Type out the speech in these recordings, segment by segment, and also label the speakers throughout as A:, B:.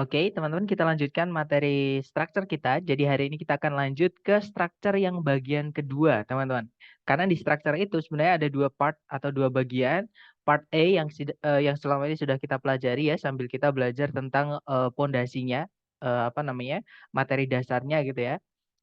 A: Oke, teman-teman kita lanjutkan materi structure kita. Jadi hari ini kita akan lanjut ke structure yang bagian kedua, teman-teman. Karena di structure itu sebenarnya ada dua part atau dua bagian. Part A yang selama ini sudah kita pelajari ya, sambil kita belajar tentang pondasinya, apa namanya, materi dasarnya gitu ya.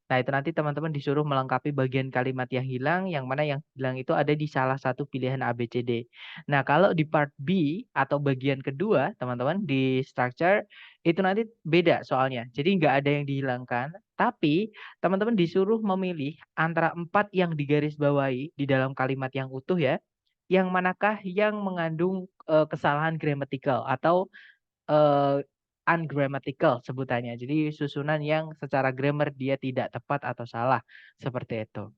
A: Nah, itu nanti teman-teman disuruh melengkapi bagian kalimat yang mana yang hilang itu ada di salah satu pilihan A, B, C, D. Nah, kalau di part B atau bagian kedua, teman-teman, di structure, itu nanti beda soalnya. Jadi nggak ada yang dihilangkan, tapi teman-teman disuruh memilih antara 4 yang digarisbawahi di dalam kalimat yang utuh ya, yang manakah yang mengandung kesalahan gramatikal atau eh, ungrammatical sebutannya. Jadi susunan yang secara grammar dia tidak tepat atau salah seperti itu.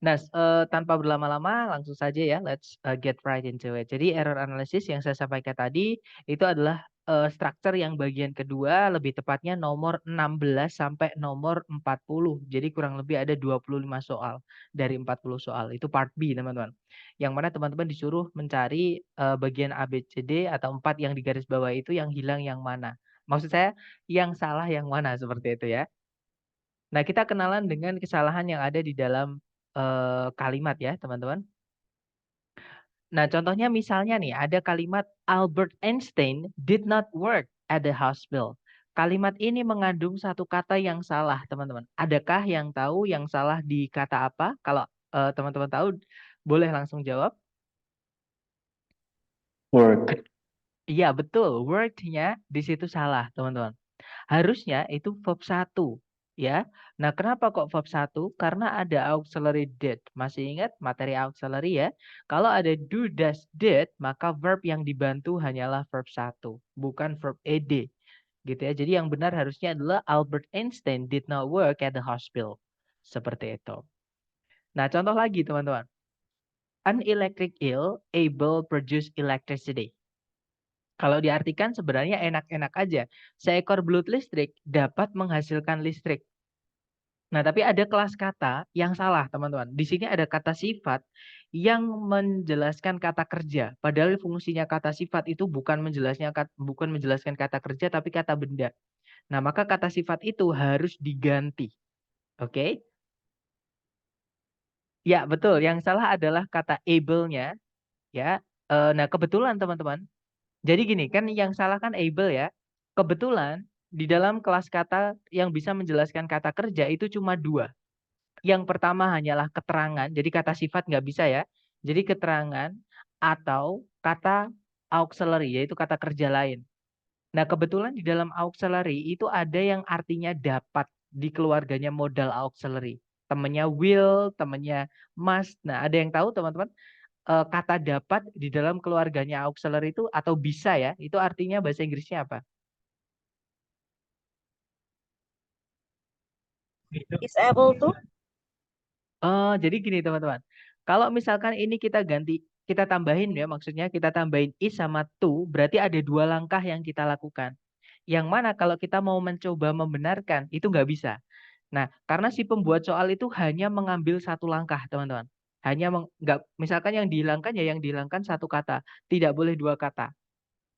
A: Nah, tanpa berlama-lama langsung saja ya, let's get right into it. Jadi error analysis yang saya sampaikan tadi itu adalah structure yang bagian kedua, lebih tepatnya nomor 16 sampai nomor 40. Jadi kurang lebih ada 25 soal dari 40 soal. Itu part B, teman-teman. Yang mana teman-teman disuruh mencari bagian A, B, C, D atau 4 yang digaris bawah itu yang hilang yang mana. Maksud saya yang salah yang mana seperti itu ya. Nah, kita kenalan dengan kesalahan yang ada di dalam kalimat ya, teman-teman. Nah, contohnya misalnya nih, ada kalimat Albert Einstein did not work at the hospital. Kalimat ini mengandung satu kata yang salah, teman-teman. Adakah yang tahu yang salah di kata apa? Kalau teman-teman tahu, boleh langsung jawab.
B: Work.
A: Iya, betul. Word-nya di situ salah, teman-teman. Harusnya itu verb 1 ya. Nah, kenapa kok verb 1? Karena ada auxiliary did. Masih ingat materi auxiliary ya? Kalau ada do, does, did, maka verb yang dibantu hanyalah verb 1, bukan verb ed. Gitu ya. Jadi yang benar harusnya adalah Albert Einstein did not work at the hospital. Seperti itu. Nah, contoh lagi teman-teman. An electric eel able produce electricity. Kalau diartikan sebenarnya enak-enak aja. Seekor belut listrik dapat menghasilkan listrik. Nah, tapi ada kelas kata yang salah, teman-teman. Di sini ada kata sifat yang menjelaskan kata kerja. Padahal fungsinya kata sifat itu bukan menjelaskan kata kerja, tapi kata benda. Nah, maka kata sifat itu harus diganti. Oke? Ya, betul. Yang salah adalah kata able-nya. Ya. Nah, kebetulan, teman-teman. Jadi gini, kan yang salah kan able ya. Kebetulan di dalam kelas kata yang bisa menjelaskan kata kerja itu cuma dua. Yang pertama hanyalah keterangan, jadi kata sifat nggak bisa ya. Jadi keterangan atau kata auxiliary, yaitu kata kerja lain. Nah, kebetulan di dalam auxiliary itu ada yang artinya dapat di keluarganya modal auxiliary. Temannya will, temannya must. Nah, ada yang tahu teman-teman kata dapat di dalam keluarganya auxiliary itu atau bisa ya, itu artinya bahasa Inggrisnya apa?
C: Is able to.
A: Jadi gini teman-teman. Kalau misalkan ini kita ganti, kita tambahin ya, maksudnya kita tambahin is sama to, berarti ada dua langkah yang kita lakukan. Yang mana kalau kita mau mencoba membenarkan, itu nggak bisa. Nah, karena si pembuat soal itu hanya mengambil satu langkah, teman-teman. Nggak, misalkan yang dihilangkan ya yang dihilangkan satu kata, tidak boleh dua kata.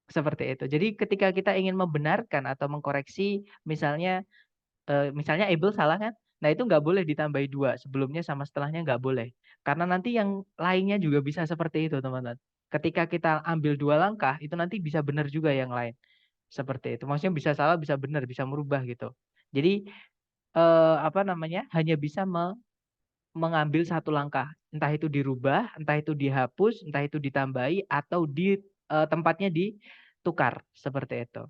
A: Seperti itu. Jadi ketika kita ingin membenarkan atau mengkoreksi, misalnya able salah kan? Nah itu nggak boleh ditambahi dua, sebelumnya sama setelahnya nggak boleh. Karena nanti yang lainnya juga bisa seperti itu teman-teman. Ketika kita ambil dua langkah, itu nanti bisa benar juga yang lain. Seperti itu. Maksudnya bisa salah, bisa benar, bisa merubah gitu. Jadi apa namanya? Hanya bisa mengambil satu langkah. Entah itu dirubah, entah itu dihapus, entah itu ditambahi, atau di tempatnya ditukar. Seperti itu.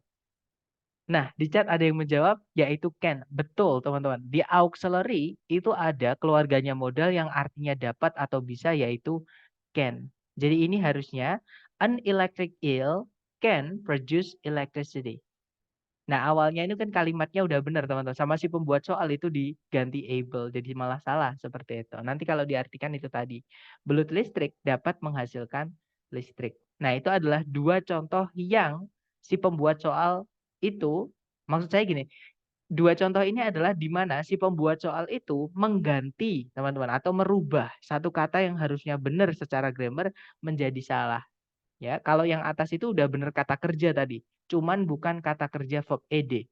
A: Nah, di chat ada yang menjawab, yaitu can. Betul, teman-teman. Di auxiliary itu ada keluarganya modal yang artinya dapat atau bisa, yaitu can. Jadi ini harusnya an electric eel can produce electricity. Nah, awalnya ini kan kalimatnya udah benar, teman-teman. Sama si pembuat soal itu diganti able. Jadi malah salah seperti itu. Nanti kalau diartikan itu tadi. Belut listrik dapat menghasilkan listrik. Nah, itu adalah dua contoh yang si pembuat soal itu, maksud saya gini, dua contoh ini adalah di mana si pembuat soal itu mengganti, teman-teman, atau merubah satu kata yang harusnya benar secara grammar menjadi salah. Ya, kalau yang atas itu udah bener kata kerja tadi, cuman bukan kata kerja verb ed.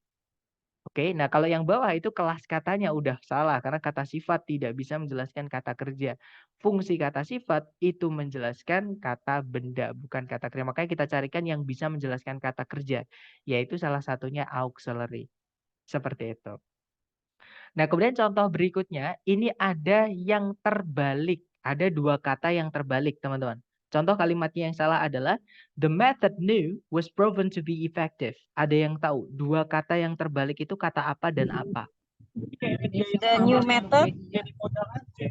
A: Oke, nah kalau yang bawah itu kelas katanya udah salah karena kata sifat tidak bisa menjelaskan kata kerja. Fungsi kata sifat itu menjelaskan kata benda, bukan kata kerja. Makanya kita carikan yang bisa menjelaskan kata kerja, yaitu salah satunya auxiliary. Seperti itu. Nah, kemudian contoh berikutnya, ini ada yang terbalik. Ada dua kata yang terbalik, teman-teman. Contoh kalimatnya yang salah adalah, the method new was proven to be effective. Ada yang tahu, dua kata yang terbalik itu kata apa dan apa?
C: The new method.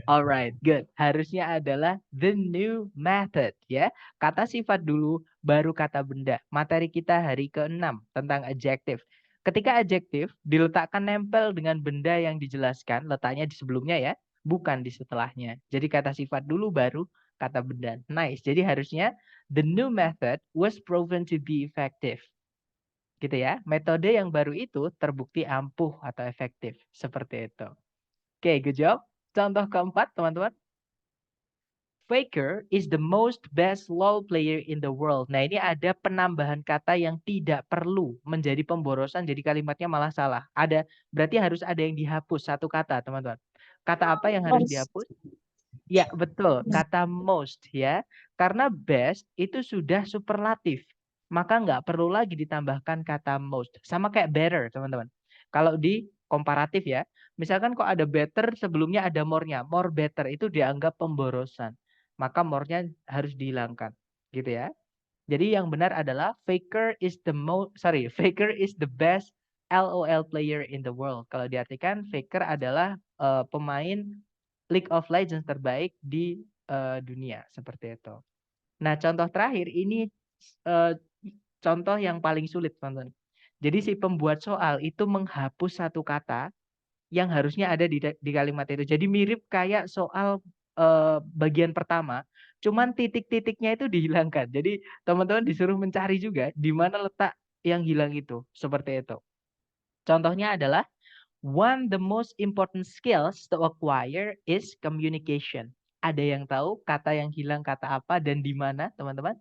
A: Alright, good. Harusnya adalah the new method, ya. Kata sifat dulu, baru kata benda. Materi kita hari ke-6 tentang adjective. Ketika adjective diletakkan nempel dengan benda yang dijelaskan, letaknya di sebelumnya ya, bukan di setelahnya. Jadi kata sifat dulu baru kata benda. Nice. Jadi harusnya the new method was proven to be effective. Gitu ya. Metode yang baru itu terbukti ampuh atau efektif. Seperti itu. Oke, good job. Contoh keempat, teman-teman. Faker is the most best LoL player in the world. Nah, ini ada penambahan kata yang tidak perlu menjadi pemborosan, jadi kalimatnya malah salah. Berarti harus ada yang dihapus satu kata, teman-teman. Kata apa yang harus dihapus? Ya, betul. Kata most ya. Karena best itu sudah superlatif. Maka nggak perlu lagi ditambahkan kata most. Sama kayak better, teman-teman. Kalau di komparatif ya. Misalkan kok ada better, sebelumnya ada more-nya. More better itu dianggap pemborosan. Maka more-nya harus dihilangkan. Gitu ya. Jadi yang benar adalah Faker is the best LOL player in the world. Kalau diartikan Faker adalah pemain League of Legends terbaik di dunia seperti itu. Nah, contoh terakhir ini contoh yang paling sulit, teman-teman. Jadi si pembuat soal itu menghapus satu kata yang harusnya ada di kalimat itu. Jadi mirip kayak soal bagian pertama, cuman titik-titiknya itu dihilangkan. Jadi teman-teman disuruh mencari juga di mana letak yang hilang itu. Seperti itu. Contohnya adalah one the most important skills to acquire is communication. Ada yang tahu kata yang hilang kata apa dan di mana, teman-teman?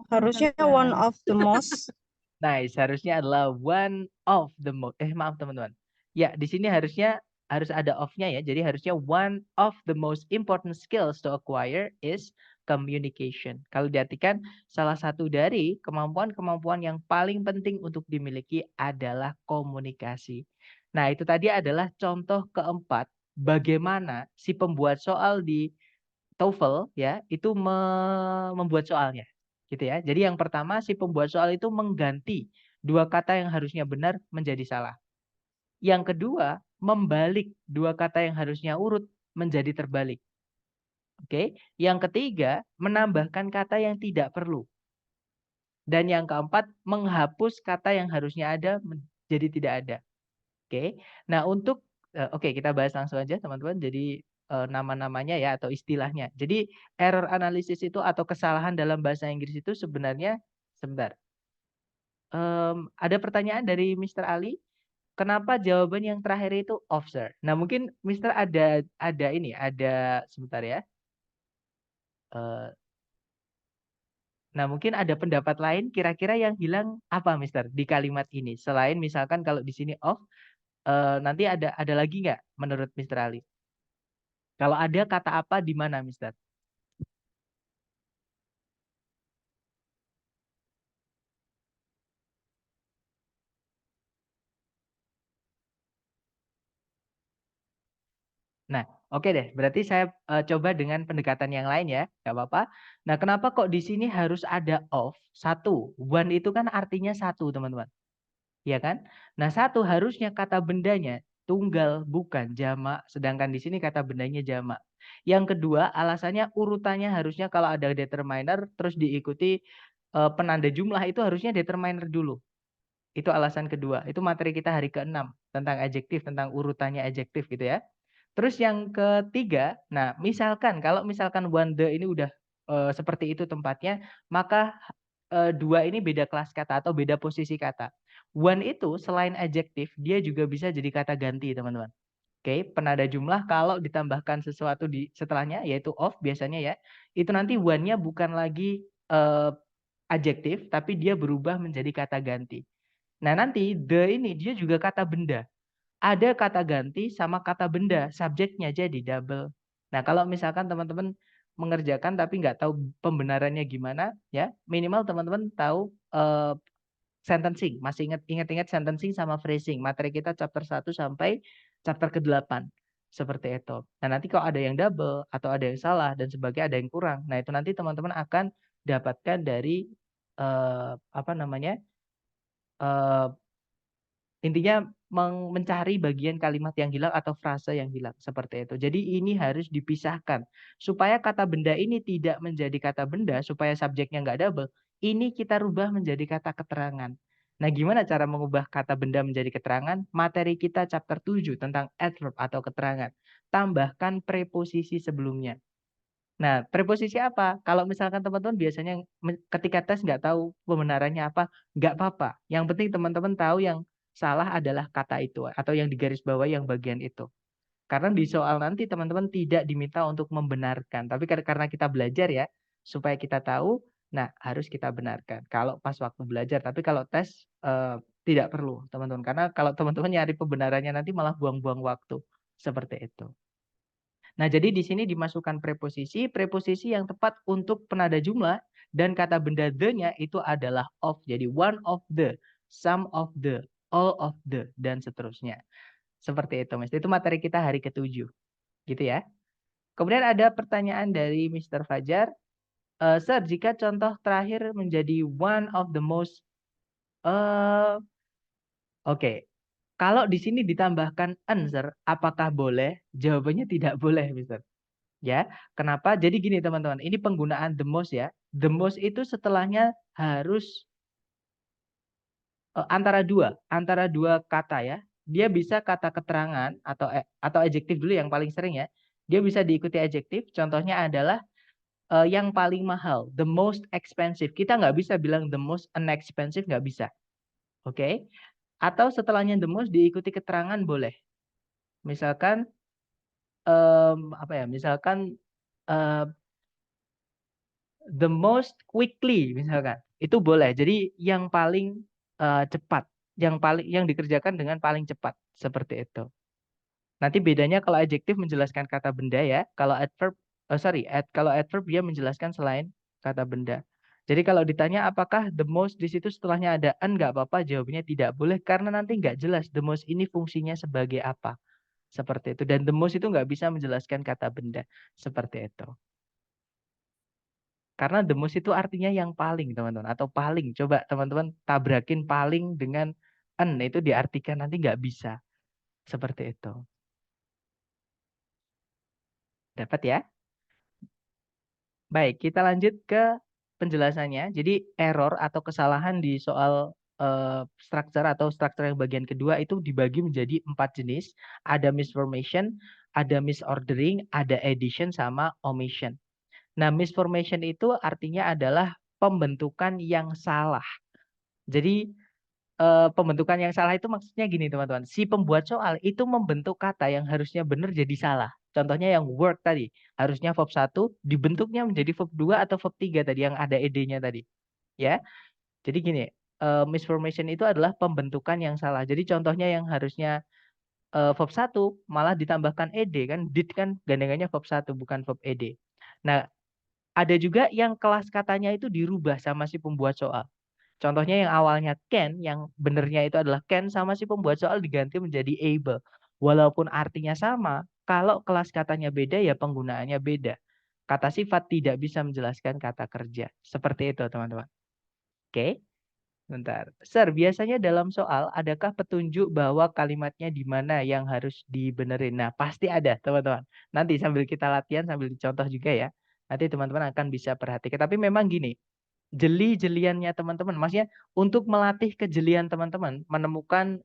C: Harusnya one of the most.
A: Nice, harusnya adalah one of the most. Maaf teman-teman. Ya, di sini harusnya harus ada of-nya ya. Jadi harusnya one of the most important skills to acquire is communication. Kalau diartikan salah satu dari kemampuan-kemampuan yang paling penting untuk dimiliki adalah komunikasi. Nah, itu tadi adalah contoh keempat bagaimana si pembuat soal di TOEFL ya itu membuat soalnya gitu ya. Jadi yang pertama si pembuat soal itu mengganti dua kata yang harusnya benar menjadi salah. Yang kedua, membalik dua kata yang harusnya urut menjadi terbalik. Oke. Yang ketiga, menambahkan kata yang tidak perlu. Dan yang keempat, menghapus kata yang harusnya ada menjadi tidak ada. Oke. Nah, oke, kita bahas langsung aja teman-teman. Jadi nama-namanya ya atau istilahnya. Jadi error analysis itu atau kesalahan dalam bahasa Inggris itu sebenarnya sebentar. Ada pertanyaan dari Mr. Ali. Kenapa jawaban yang terakhir itu off, sir? Nah, mungkin Mr. ada sebentar ya. Nah, mungkin ada pendapat lain kira-kira yang hilang apa, Mister, di kalimat ini? Selain misalkan kalau di sini off, nanti ada lagi nggak menurut Mr. Ali? Kalau ada kata apa di mana, Mister? Nah, oke deh. Berarti saya coba dengan pendekatan yang lain ya, nggak apa-apa. Nah, kenapa kok di sini harus ada of? Satu, one itu kan artinya satu, teman-teman. Ya kan? Nah, satu harusnya kata bendanya tunggal, bukan jamak. Sedangkan di sini kata bendanya jamak. Yang kedua, alasannya urutannya harusnya kalau ada determiner, terus diikuti penanda jumlah itu harusnya determiner dulu. Itu alasan kedua. Itu materi kita hari ke-6 tentang adjektif, tentang urutannya adjektif gitu ya. Terus yang ketiga, nah kalau misalkan one the ini udah seperti itu tempatnya, maka dua ini beda kelas kata atau beda posisi kata. One itu selain adjektif, dia juga bisa jadi kata ganti, teman-teman. Oke, penada jumlah kalau ditambahkan sesuatu di setelahnya yaitu of biasanya ya, itu nanti one-nya bukan lagi adjektif tapi dia berubah menjadi kata ganti. Nah, nanti the ini dia juga kata benda. Ada kata ganti sama kata benda, subjeknya jadi double. Nah, kalau misalkan teman-teman mengerjakan tapi nggak tahu pembenarannya gimana, ya minimal teman-teman tahu sentencing. Masih ingat-ingat sentencing sama phrasing. Materi kita chapter 1 sampai chapter ke-8. Seperti itu. Nah, nanti kalau ada yang double atau ada yang salah dan sebagainya, ada yang kurang. Nah, itu nanti teman-teman akan dapatkan dari apa namanya? Intinya mencari bagian kalimat yang hilang atau frase yang hilang seperti itu. Jadi ini harus dipisahkan supaya kata benda ini tidak menjadi kata benda, supaya subjeknya nggak double. Ini kita rubah menjadi kata keterangan. Nah, gimana cara mengubah kata benda menjadi keterangan? Materi kita chapter 7 tentang adverb atau keterangan. Tambahkan preposisi sebelumnya. Nah, preposisi apa? Kalau misalkan teman-teman biasanya ketika tes nggak tahu pembenarannya apa, nggak apa-apa. Yang penting teman-teman tahu yang salah adalah kata itu atau yang digarisbawahi yang bagian itu. Karena di soal nanti teman-teman tidak diminta untuk membenarkan, tapi karena kita belajar ya, supaya kita tahu, nah harus kita benarkan. Kalau pas waktu belajar, tapi kalau tes tidak perlu teman-teman. Karena kalau teman-teman nyari pembenarannya nanti malah buang-buang waktu. Seperti itu. Nah, jadi di sini dimasukkan preposisi yang tepat untuk penada jumlah dan kata benda the-nya itu adalah of. Jadi one of the, some of the, all of the dan seterusnya. Seperti itu, Mas. Itu materi kita hari ke-7. Gitu ya. Kemudian ada pertanyaan dari Mr. Fajar. Sir, jika contoh terakhir menjadi one of the most oke. Kalau di sini ditambahkan answer, apakah boleh? Jawabannya tidak boleh, Mister. Ya, kenapa? Jadi gini teman-teman, ini penggunaan the most ya. The most itu setelahnya harus antara dua kata ya. Dia bisa kata keterangan atau adjektif dulu yang paling sering ya. Dia bisa diikuti adjektif. Contohnya adalah yang paling mahal, the most expensive. Kita nggak bisa bilang the most inexpensive, nggak bisa. Oke? Atau setelahnya the most diikuti keterangan boleh. Misalkan apa ya? Misalkan the most quickly misalkan itu boleh. Jadi yang paling cepat, yang dikerjakan dengan paling cepat seperti itu. Nanti bedanya kalau adjektif menjelaskan kata benda ya, kalau adverb kalau adverb dia menjelaskan selain kata benda. Jadi kalau ditanya apakah the most di situ setelahnya ada an nggak apa-apa, jawabannya tidak boleh karena nanti nggak jelas the most ini fungsinya sebagai apa. Seperti itu. Dan the most itu nggak bisa menjelaskan kata benda. Seperti itu. Karena the most itu artinya yang paling, teman-teman. Atau paling. Coba teman-teman tabrakin paling dengan en. Itu diartikan nanti nggak bisa. Seperti itu. Dapat ya? Baik, kita lanjut ke penjelasannya. Jadi error atau kesalahan di soal structure atau structure yang bagian kedua itu dibagi menjadi 4 jenis. Ada misformation, ada misordering, ada addition, sama omission. Nah, misformation itu artinya adalah pembentukan yang salah. Jadi pembentukan yang salah itu maksudnya gini teman-teman. Si pembuat soal itu membentuk kata yang harusnya benar jadi salah. Contohnya yang work tadi. Harusnya verb 1 dibentuknya menjadi verb 2 atau verb 3 tadi yang ada ed-nya tadi. Ya. Jadi gini, misformation itu adalah pembentukan yang salah. Jadi contohnya yang harusnya verb 1 malah ditambahkan ed kan. Did kan gandengannya verb 1 bukan verb ed. Nah, ada juga yang kelas katanya itu dirubah sama si pembuat soal. Contohnya yang awalnya can, yang benernya itu adalah can, sama si pembuat soal diganti menjadi able. Walaupun artinya sama, kalau kelas katanya beda ya penggunaannya beda. Kata sifat tidak bisa menjelaskan kata kerja. Seperti itu teman-teman. Oke, bentar. Sir, biasanya dalam soal adakah petunjuk bahwa kalimatnya di mana yang harus dibenerin? Nah, pasti ada teman-teman. Nanti sambil kita latihan, sambil dicontoh juga ya. Nanti teman-teman akan bisa perhatikan. Tapi memang gini, jeli-jeliannya teman-teman. Maksudnya untuk melatih kejelian teman-teman, menemukan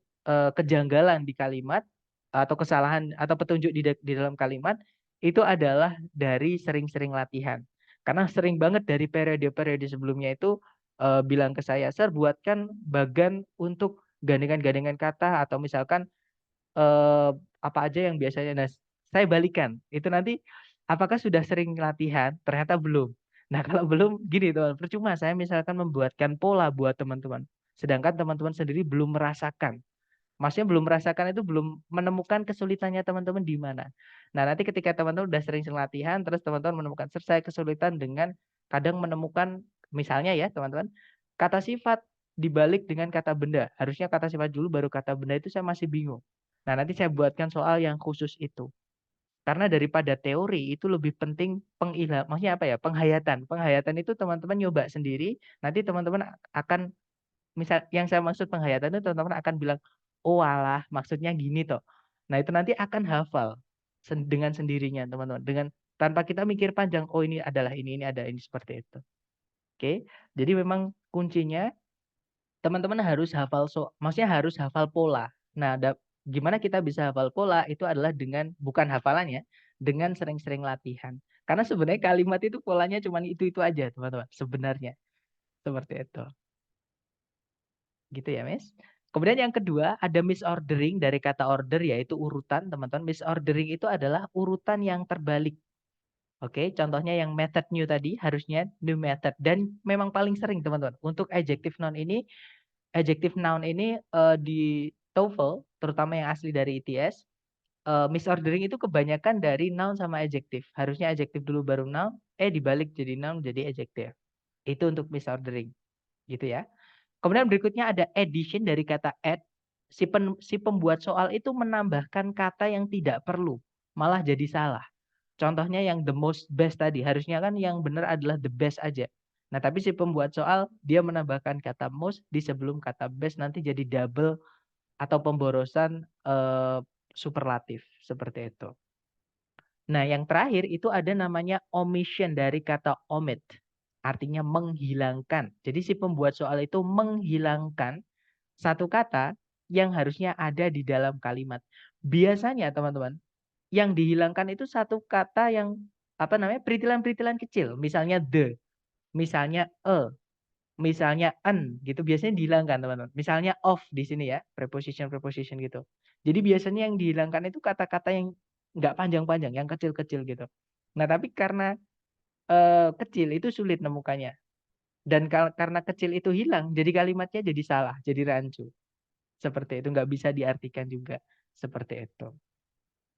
A: kejanggalan di kalimat atau kesalahan atau petunjuk di dalam kalimat itu adalah dari sering-sering latihan. Karena sering banget dari periode-periode sebelumnya itu bilang ke saya, "Sir, buatkan bagan untuk gandengan-gandengan kata atau misalkan apa aja yang biasanya. Nah, saya balikan. Itu nanti apakah sudah sering latihan? Ternyata belum. Nah, kalau belum gini teman, percuma saya misalkan membuatkan pola buat teman-teman. Sedangkan teman-teman sendiri belum merasakan. Maksudnya belum merasakan itu belum menemukan kesulitannya teman-teman di mana. Nah, nanti ketika teman-teman udah sering latihan, terus teman-teman menemukan, saya kesulitan dengan kadang menemukan, misalnya ya teman-teman, kata sifat dibalik dengan kata benda. Harusnya kata sifat dulu baru kata benda, itu saya masih bingung. Nah, nanti saya buatkan soal yang khusus itu. Karena daripada teori itu lebih penting pengilham, maksudnya apa ya? Penghayatan. Penghayatan itu teman-teman nyoba sendiri, nanti teman-teman akan, misal yang saya maksud penghayatan itu teman-teman akan bilang, oh alah maksudnya gini toh. Nah itu nanti akan hafal dengan sendirinya teman-teman, dengan tanpa kita mikir panjang, oh ini adalah ini ada ini, seperti itu. Oke, jadi memang kuncinya teman-teman harus hafal, maksudnya harus hafal pola. Nah gimana kita bisa hafal pola itu adalah dengan, bukan hafalannya, dengan sering-sering latihan. Karena sebenarnya kalimat itu polanya cuma itu aja teman-teman sebenarnya, seperti itu. Gitu ya, Miss. Kemudian yang kedua ada misordering dari kata order, yaitu urutan, teman-teman. Misordering itu adalah urutan yang terbalik. Oke, contohnya yang method new tadi harusnya new method, dan memang paling sering teman-teman untuk adjective noun ini, di TOEFL terutama yang asli dari ITS, misordering itu kebanyakan dari noun sama adjective. Harusnya adjective dulu baru noun, dibalik jadi noun jadi adjective. Itu untuk misordering, gitu ya. Kemudian berikutnya ada addition dari kata add. Si pembuat soal itu menambahkan kata yang tidak perlu, malah jadi salah. Contohnya yang the most best tadi, harusnya kan yang benar adalah the best aja. Nah, tapi si pembuat soal dia menambahkan kata most di sebelum kata best, nanti jadi double atau pemborosan superlatif seperti itu. Nah, yang terakhir itu ada namanya omission dari kata omit. Artinya menghilangkan. Jadi si pembuat soal itu menghilangkan satu kata yang harusnya ada di dalam kalimat. Biasanya teman-teman, yang dihilangkan itu satu kata yang peritilan-peritilan kecil. Misalnya the, misalnya misalnya an gitu, biasanya dihilangkan teman-teman. Misalnya of di sini ya, preposition gitu. Jadi biasanya yang dihilangkan itu kata-kata yang nggak panjang-panjang, yang kecil-kecil gitu. Nah, tapi karena kecil itu sulit nemukannya. Dan karena kecil itu hilang, jadi kalimatnya jadi salah, jadi rancu. Seperti itu, nggak bisa diartikan juga seperti itu.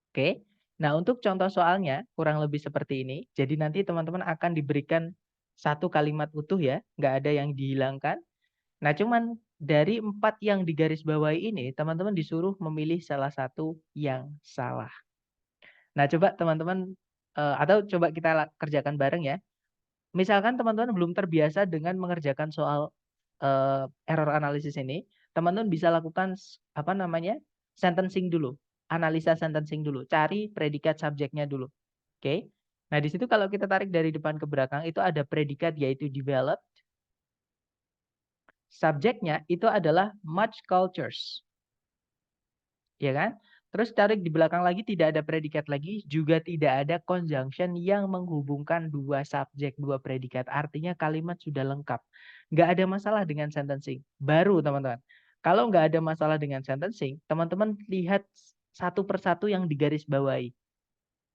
A: Oke, nah untuk contoh soalnya kurang lebih seperti ini. Jadi nanti teman-teman akan diberikan satu kalimat utuh ya, nggak ada yang dihilangkan. Nah cuman dari 4 yang digarisbawahi ini, teman-teman disuruh memilih salah satu yang salah. Nah coba teman-teman, atau coba kita kerjakan bareng ya. Misalkan teman-teman belum terbiasa dengan mengerjakan soal error analisis ini, teman-teman bisa lakukan sentencing dulu, analisa sentencing dulu, cari predikat subjeknya dulu. Oke. Nah, di situ kalau kita tarik dari depan ke belakang itu ada predikat yaitu developed. Subjeknya itu adalah much cultures. Ya kan? Terus tarik di belakang lagi tidak ada predikat lagi, juga tidak ada conjunction yang menghubungkan dua subjek, dua predikat. Artinya kalimat sudah lengkap. Nggak ada masalah dengan sentencing. Baru teman-teman. Kalau nggak ada masalah dengan sentencing, teman-teman lihat satu persatu yang digarisbawahi.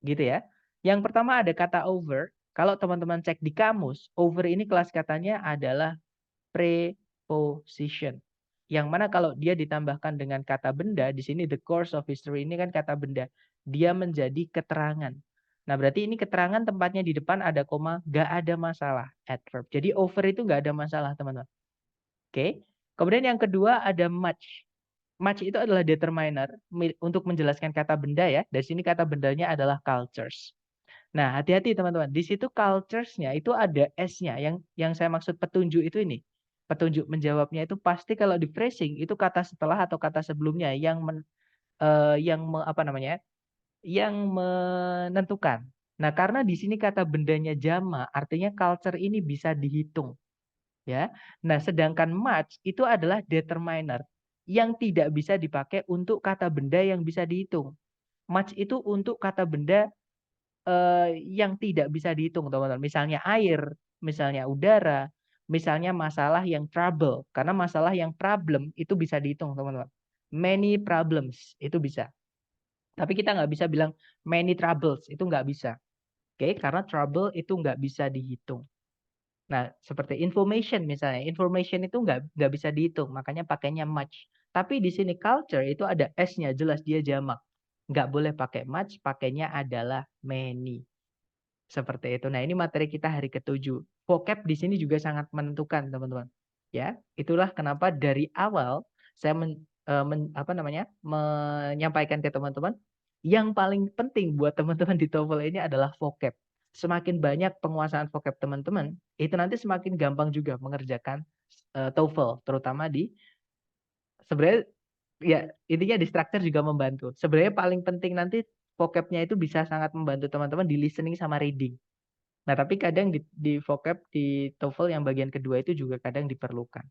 A: Gitu ya. Yang pertama ada kata over. Kalau teman-teman cek di kamus, over ini kelas katanya adalah preposition. Yang mana kalau dia ditambahkan dengan kata benda, di sini the course of history ini kan kata benda. Dia menjadi keterangan. Nah, berarti ini keterangan tempatnya di depan ada koma, gak ada masalah. Adverb. Jadi over itu gak ada masalah, teman-teman. Oke. Kemudian yang kedua ada much. Much itu adalah determiner untuk menjelaskan kata benda ya. Dari sini kata bendanya adalah cultures. Nah, hati-hati teman-teman. Di situ cultures-nya itu ada S-nya. Yang saya maksud petunjuk itu ini. Petunjuk menjawabnya itu pasti kalau di phrasing itu kata setelah atau kata sebelumnya yang menentukan. Nah, karena di sini kata bendanya jama, artinya culture ini bisa dihitung, ya. Nah, sedangkan much itu adalah determiner yang tidak bisa dipakai untuk kata benda yang bisa dihitung. Much itu untuk kata benda yang tidak bisa dihitung, teman-teman. Misalnya air, misalnya udara, misalnya masalah yang trouble. Karena masalah yang problem itu bisa dihitung, teman-teman. Many problems itu bisa. Tapi kita nggak bisa bilang many troubles, itu nggak bisa. Oke, karena trouble itu nggak bisa dihitung. Nah, seperti information misalnya, information itu nggak bisa dihitung, makanya pakainya much. Tapi di sini culture itu ada S-nya, jelas dia jamak. Nggak boleh pakai much, pakainya adalah many. Seperti itu. Nah, ini materi kita hari ke-7. Vocab di sini juga sangat menentukan, teman-teman. Ya, itulah kenapa dari awal saya menyampaikan ke teman-teman yang paling penting buat teman-teman di TOEFL ini adalah vocab. Semakin banyak penguasaan vocab teman-teman, itu nanti semakin gampang juga mengerjakan TOEFL, terutama di sebenarnya ya intinya di structure juga membantu. Sebenarnya paling penting nanti vocabnya itu bisa sangat membantu teman-teman di listening sama reading. Nah, tapi kadang di vocab di TOEFL yang bagian kedua itu juga kadang diperlukan.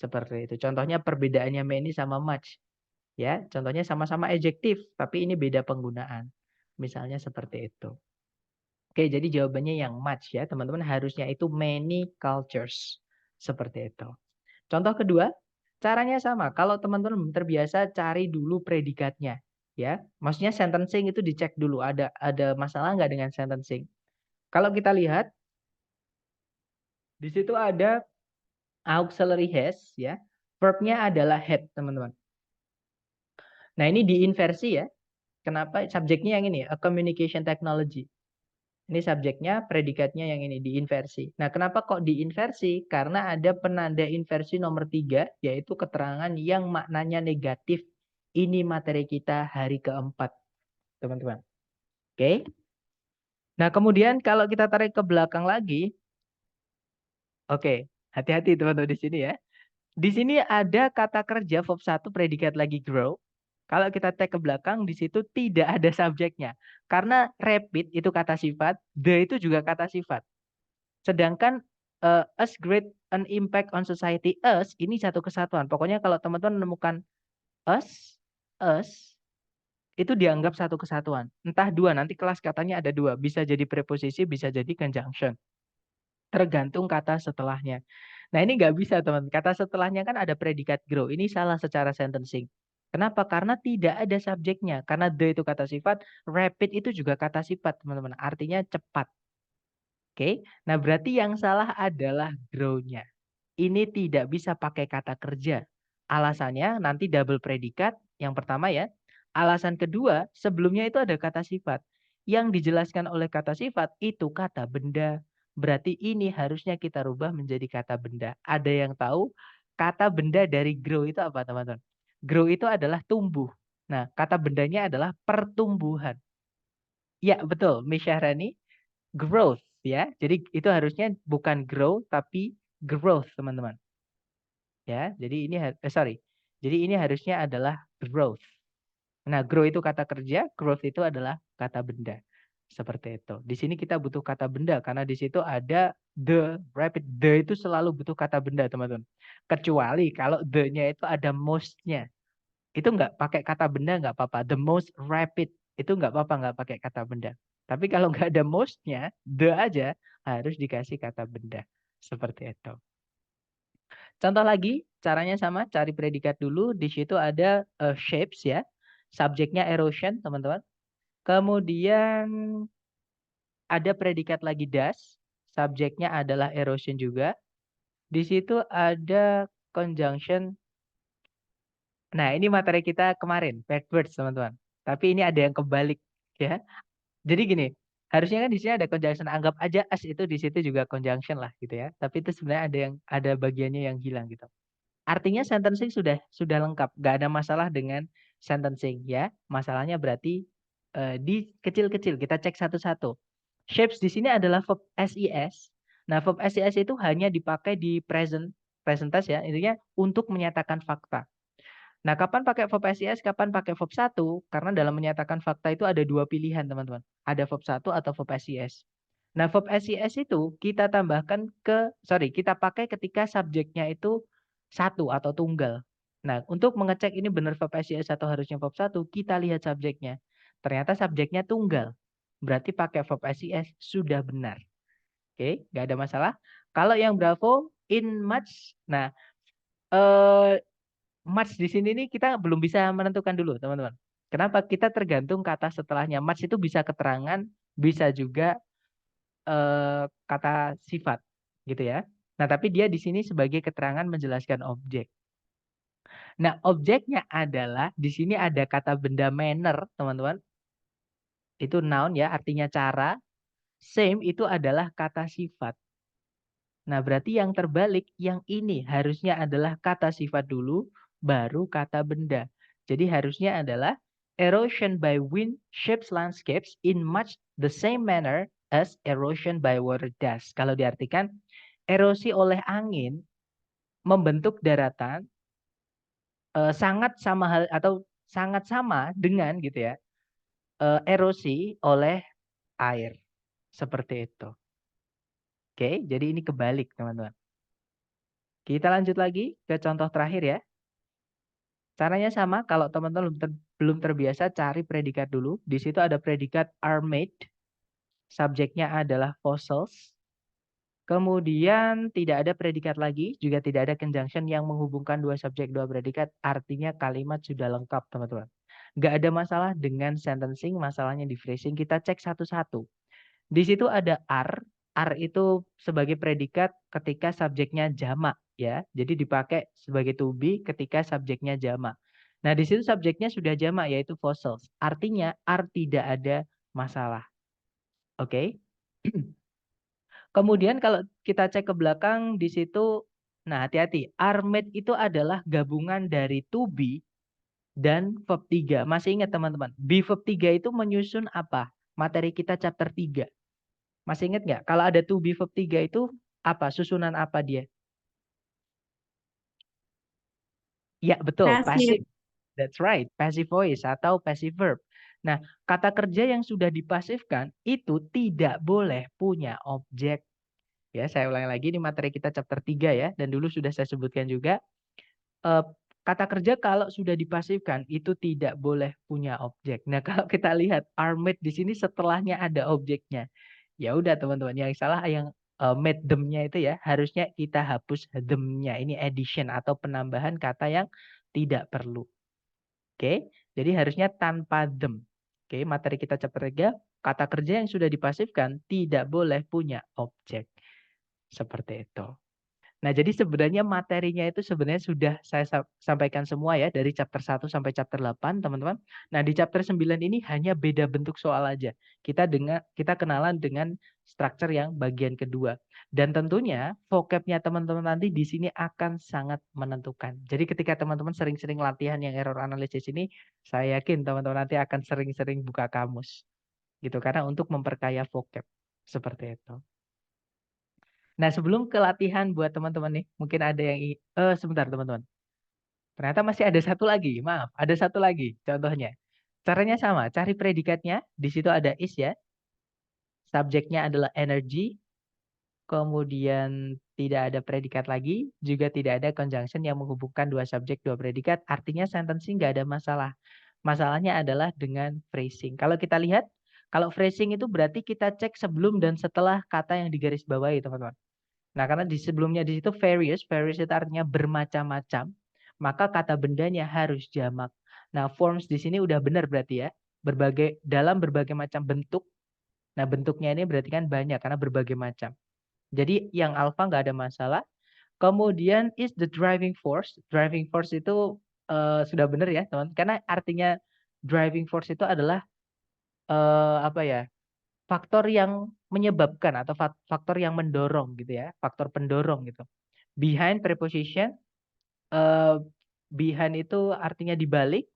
A: Seperti itu. Contohnya perbedaannya many sama much. Ya, contohnya sama-sama adjektif, tapi ini beda penggunaan. Misalnya seperti itu. Oke, jadi jawabannya yang much ya, teman-teman. Harusnya itu many cultures. Seperti itu. Contoh kedua, caranya sama. Kalau teman-teman terbiasa cari dulu predikatnya. Ya, maksudnya sentencing itu dicek dulu. Ada masalah nggak dengan sentencing? Kalau kita lihat, di situ ada auxiliary has ya. Verbnya adalah had, teman-teman. Nah, ini diinversi ya. Kenapa? Subjeknya yang ini, a communication technology. Ini subjeknya, predikatnya yang ini diinversi. Nah, kenapa kok diinversi? Karena ada penanda inversi nomor 3, yaitu keterangan yang maknanya negatif. Ini materi kita hari keempat, teman-teman. Oke. Nah, kemudian kalau kita tarik ke belakang lagi, oke, hati-hati teman-teman di sini ya. Di sini ada kata kerja verb 1 predikat lagi grow. Kalau kita tag ke belakang di situ tidak ada subjeknya. Karena rapid itu kata sifat, the itu juga kata sifat. Sedangkan us great an impact on society, us ini satu kesatuan. Pokoknya kalau teman-teman menemukan us itu dianggap satu kesatuan. Entah dua, nanti kelas katanya ada dua. Bisa jadi preposisi, bisa jadi conjunction. Tergantung kata setelahnya. Nah, ini nggak bisa, teman. Kata setelahnya kan ada predikat grow. Ini salah secara sentencing. Kenapa? Karena tidak ada subjeknya. Karena the itu kata sifat, rapid itu juga kata sifat, teman-teman. Artinya cepat. Oke. Nah, berarti yang salah adalah grow-nya. Ini tidak bisa pakai kata kerja. Alasannya nanti double predikat. Yang pertama ya. Alasan kedua, sebelumnya itu ada kata sifat. Yang dijelaskan oleh kata sifat itu kata benda. Berarti ini harusnya kita rubah menjadi kata benda. Ada yang tahu kata benda dari grow itu apa, teman-teman? Grow itu adalah tumbuh. Nah, kata bendanya adalah pertumbuhan. Ya, betul, Miss Syahrani. Growth ya. Jadi itu harusnya bukan grow tapi growth, teman-teman. Ya, jadi ini sorry. Jadi ini harusnya adalah growth. Nah, grow itu kata kerja, growth itu adalah kata benda. Seperti itu. Di sini kita butuh kata benda karena di situ ada the, rapid. The itu selalu butuh kata benda, teman-teman. Kecuali kalau the-nya itu ada most-nya. Itu nggak pakai kata benda nggak apa-apa. The most rapid itu nggak apa-apa nggak pakai kata benda. Tapi kalau nggak ada most-nya, the aja harus dikasih kata benda. Seperti itu. Contoh lagi, caranya sama, cari predikat dulu. Di situ ada shapes ya. Subjeknya erosion, teman-teman. Kemudian ada predikat lagi does. Subjeknya adalah erosion juga. Di situ ada conjunction. Nah, ini materi kita kemarin, backwards, teman-teman. Tapi ini ada yang kebalik ya. Jadi gini, harusnya kan di sini ada conjunction. Anggap aja as itu di situ juga conjunction lah gitu ya. Tapi itu sebenarnya ada bagiannya yang hilang gitu. Artinya sentencing sudah lengkap, nggak ada masalah dengan sentencing ya. Masalahnya berarti di kecil-kecil kita cek satu-satu. Shapes di sini adalah verb SIS. Nah, verb SIS itu hanya dipakai di present tense ya, intinya untuk menyatakan fakta. Nah, kapan pakai verb SIS, kapan pakai verb 1? Karena dalam menyatakan fakta itu ada dua pilihan, teman-teman. Ada verb 1 atau verb SIS. Nah, verb SIS itu kita tambahkan kita pakai ketika subjeknya itu satu atau tunggal. Nah, untuk mengecek ini benar verb SIS atau harusnya verb 1, kita lihat subjeknya. Ternyata subjeknya tunggal. Berarti pakai verb SIS sudah benar. Oke, nggak ada masalah. Kalau yang Bravo, in much. Nah, eh, much di sini nih kita belum bisa menentukan dulu, teman-teman. Kenapa? Kita tergantung kata setelahnya. Much itu bisa keterangan, bisa juga kata sifat, gitu ya. Nah, tapi dia di sini sebagai keterangan menjelaskan objek. Nah, objeknya adalah di sini ada kata benda manner, teman-teman. Itu noun ya, artinya cara. Same itu adalah kata sifat. Nah, berarti yang terbalik, yang ini harusnya adalah kata sifat dulu, baru kata benda. Jadi harusnya adalah erosion by wind shapes landscapes in much the same manner as erosion by water does. Kalau diartikan, erosi oleh angin membentuk daratan sangat sama hal atau sangat sama dengan gitu ya erosi oleh air seperti itu. Oke, jadi ini kebalik teman-teman. Kita lanjut lagi ke contoh terakhir ya. Caranya sama, kalau teman-teman belum terbiasa cari predikat dulu. Di situ ada predikat are made, subjeknya adalah fossils. Kemudian tidak ada predikat lagi, juga tidak ada conjunction yang menghubungkan dua subjek, dua predikat. Artinya kalimat sudah lengkap teman-teman. Nggak ada masalah dengan sentencing, masalahnya di phrasing. Kita cek satu-satu. Di situ ada are. Are itu sebagai predikat ketika subjeknya jamak ya. Jadi dipakai sebagai to be ketika subjeknya jamak. Nah, di situ subjeknya sudah jamak yaitu fossils. Artinya are tidak ada masalah. Oke. Kemudian kalau kita cek ke belakang di situ, nah hati-hati. Are made itu adalah gabungan dari to be dan verb 3. Masih ingat teman-teman? Be verb 3 itu menyusun apa? Materi kita chapter 3. Masih ingat nggak? Kalau ada to be verb 3 itu apa? Susunan apa dia? Ya, betul.
C: Passive.
A: Passive. That's right. Passive voice atau passive verb. Nah, kata kerja yang sudah dipasifkan itu tidak boleh punya objek. Ya, saya ulangi lagi ini materi kita chapter 3 ya. Dan dulu sudah saya sebutkan juga. Kata kerja kalau sudah dipasifkan itu tidak boleh punya objek. Nah, kalau kita lihat are made di sini setelahnya ada objeknya. Ya udah teman-teman, yang salah yang made them-nya itu ya, harusnya kita hapus them-nya. Ini addition atau penambahan kata yang tidak perlu. Oke, jadi harusnya tanpa them. Oke, materi kita chapter 3, kata kerja yang sudah dipasifkan tidak boleh punya objek. Seperti itu. Nah, jadi sebenarnya materinya itu sebenarnya sudah saya sampaikan semua ya dari chapter 1 sampai chapter 8, teman-teman. Nah, di chapter 9 ini hanya beda bentuk soal aja. Kita kenalan dengan structure yang bagian kedua. Dan tentunya vocabnya teman-teman nanti di sini akan sangat menentukan. Jadi ketika teman-teman sering-sering latihan yang error analysis ini, saya yakin teman-teman nanti akan sering-sering buka kamus. Gitu karena untuk memperkaya vocab. Seperti itu. Nah, sebelum ke latihan buat teman-teman nih, mungkin ada yang sebentar teman-teman. Ternyata masih ada satu lagi. Maaf, ada satu lagi contohnya. Caranya sama, cari predikatnya. Di situ ada is ya. Subjeknya adalah energy. Kemudian tidak ada predikat lagi, juga tidak ada conjunction yang menghubungkan dua subjek, dua predikat. Artinya sentencing nggak ada masalah. Masalahnya adalah dengan phrasing. Kalau kita lihat, kalau phrasing itu berarti kita cek sebelum dan setelah kata yang digarisbawahi, teman-teman. Nah, karena di sebelumnya di situ various itu artinya bermacam-macam, maka kata bendanya harus jamak. Nah, forms di sini udah benar berarti ya, dalam berbagai macam bentuk. Nah, bentuknya ini berarti kan banyak karena berbagai macam. Jadi yang alpha nggak ada masalah. Kemudian is the driving force. Driving force itu sudah benar ya, teman. Karena artinya driving force itu adalah apa ya? Faktor yang menyebabkan atau faktor yang mendorong gitu ya, faktor pendorong gitu. Behind preposition, behind itu artinya dibalik,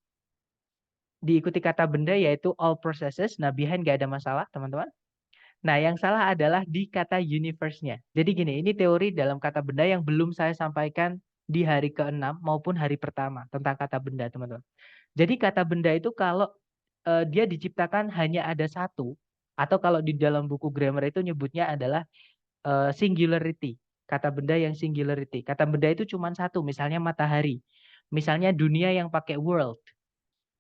A: diikuti kata benda yaitu all processes. Nah, behind gak ada masalah teman-teman. Nah, yang salah adalah di kata universe-nya. Jadi gini, ini teori dalam kata benda yang belum saya sampaikan di hari ke-6 maupun hari pertama tentang kata benda teman-teman. Jadi kata benda itu kalau dia diciptakan hanya ada satu, atau kalau di dalam buku grammar itu nyebutnya adalah singularity. Kata benda yang singularity. Kata benda itu cuma satu, misalnya matahari. Misalnya dunia yang pakai world.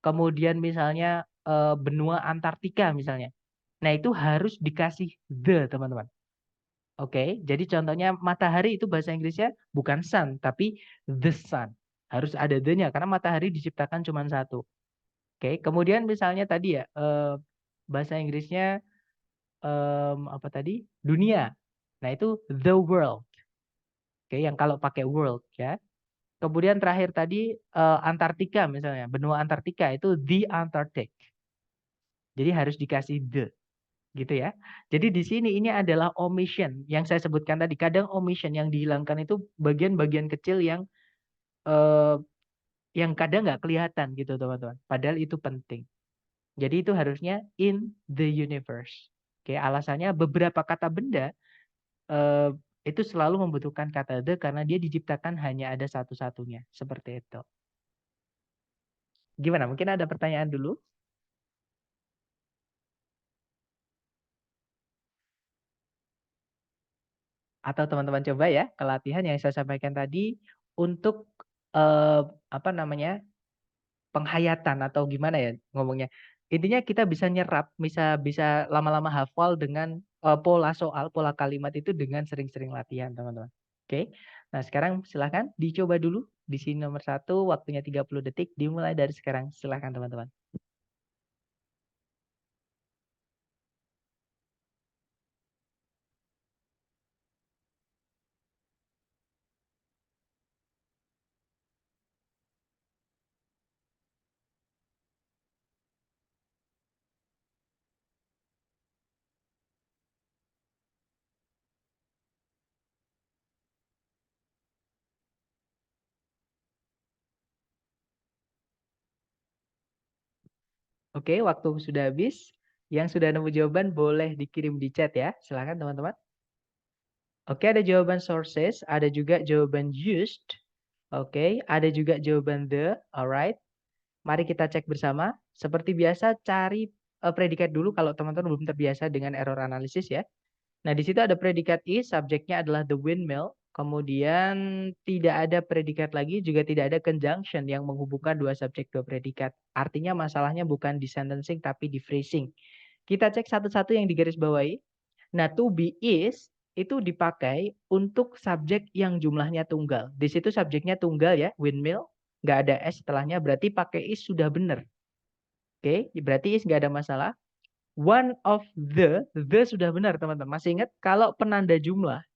A: Kemudian misalnya benua Antartika misalnya. Nah, itu harus dikasih the, teman-teman. Oke, jadi contohnya matahari itu bahasa Inggrisnya bukan sun, tapi the sun. Harus ada the-nya, karena matahari diciptakan cuma satu. Oke, kemudian misalnya tadi ya, bahasa Inggrisnya apa tadi? Dunia. Nah, itu the world. Oke, yang kalau pakai world ya. Kemudian terakhir tadi Antartika misalnya, benua Antartika itu the Antarctic. Jadi harus dikasih the gitu ya. Jadi di sini ini adalah omission yang saya sebutkan tadi. Kadang omission yang dihilangkan itu bagian-bagian kecil eh, yang kadang nggak kelihatan gitu teman-teman. Padahal itu penting. Jadi itu harusnya in the universe. Oke, alasannya beberapa kata benda eh, itu selalu membutuhkan kata the karena dia diciptakan hanya ada satu-satunya. Seperti itu. Gimana? Mungkin ada pertanyaan dulu? Atau teman-teman coba ya ke latihan yang saya sampaikan tadi untuk eh, apa namanya penghayatan atau gimana ya ngomongnya. Intinya kita bisa nyerap, bisa bisa lama-lama hafal dengan pola soal, pola kalimat itu dengan sering-sering latihan, teman-teman. Oke. Nah, sekarang silahkan dicoba dulu. Di sini nomor 1, waktunya 30 detik, dimulai dari sekarang. Silahkan, teman-teman. Oke, waktu sudah habis. Yang sudah nemu jawaban boleh dikirim di chat ya. Silahkan, teman-teman. Oke, ada jawaban sources, ada juga jawaban used. Oke, ada juga jawaban the. Alright. Mari kita cek bersama. Seperti biasa, cari predikat dulu kalau teman-teman belum terbiasa dengan error analisis ya. Nah, di situ ada predikat is, subjeknya adalah the windmill. Kemudian tidak ada predikat lagi, juga tidak ada conjunction yang menghubungkan dua subjek, dua predikat. Artinya masalahnya bukan di sentencing, tapi di phrasing. Kita cek satu-satu yang digarisbawahi. Nah, to be is itu dipakai untuk subjek yang jumlahnya tunggal. Di situ subjeknya tunggal ya, windmill. Nggak ada S setelahnya, berarti pakai is sudah benar. Oke, berarti is nggak ada masalah. One of the sudah benar teman-teman. Masih ingat kalau penanda jumlah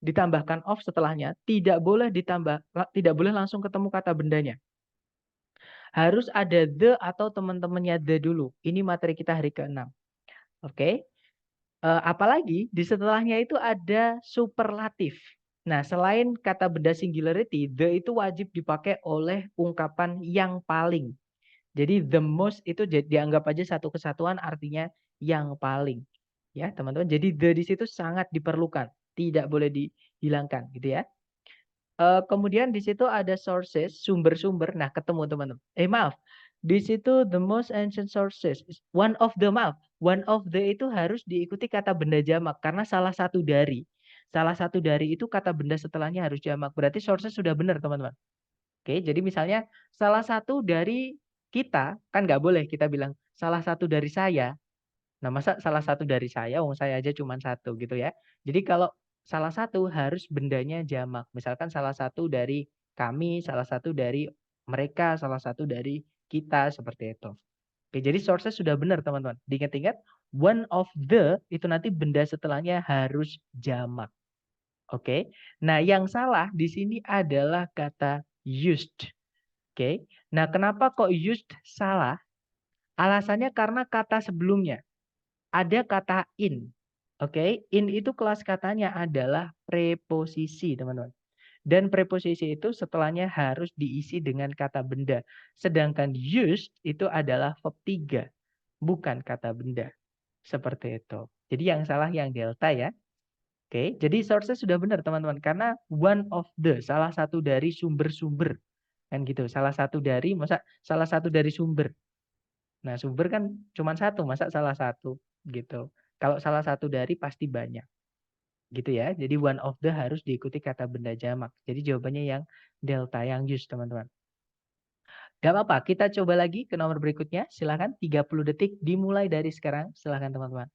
A: ditambahkan of setelahnya, tidak boleh tidak boleh langsung ketemu kata bendanya. Harus ada the atau teman-temannya the dulu. Ini materi kita hari ke-6. Oke. Apalagi di setelahnya itu ada superlatif. Nah, selain kata benda singularity, the itu wajib dipakai oleh ungkapan yang paling. Jadi the most itu dianggap aja satu kesatuan artinya yang paling. Ya, teman-teman. Jadi the di situ sangat diperlukan, tidak boleh dihilangkan gitu ya. Kemudian di situ ada sources, sumber-sumber. Nah, ketemu teman-teman. Maaf. Di situ the most ancient sources. One of the maaf. One of the itu harus diikuti kata benda jamak karena salah satu dari. Salah satu dari itu kata benda setelahnya harus jamak. Berarti sources sudah benar, teman-teman. Oke, jadi misalnya salah satu dari kita, kan nggak boleh kita bilang salah satu dari saya. Nah, masa salah satu dari saya, wong saya aja cuma satu gitu ya. Jadi kalau salah satu harus bendanya jamak. Misalkan salah satu dari kami, salah satu dari mereka, salah satu dari kita, seperti itu. Oke, jadi sources sudah benar teman-teman. Diingat-ingat, one of the itu nanti benda setelahnya harus jamak. Oke. Nah, yang salah di sini adalah kata used. Oke. Nah, kenapa kok used salah? Alasannya karena kata sebelumnya ada kata in. Oke, in itu kelas katanya adalah preposisi, teman-teman. Dan preposisi itu setelahnya harus diisi dengan kata benda. Sedangkan used itu adalah verb 3, bukan kata benda. Seperti itu. Jadi yang salah yang delta ya. Oke, jadi sources sudah benar teman-teman karena one of the, salah satu dari sumber-sumber. Kan gitu, salah satu dari, masa salah satu dari sumber. Nah, sumber kan cuma satu, masa salah satu gitu. Kalau salah satu dari pasti banyak. Gitu ya. Jadi one of the harus diikuti kata benda jamak. Jadi jawabannya yang delta, yang use teman-teman. Gak apa-apa, kita coba lagi ke nomor berikutnya. Silahkan 30 detik dimulai dari sekarang. Silahkan teman-teman.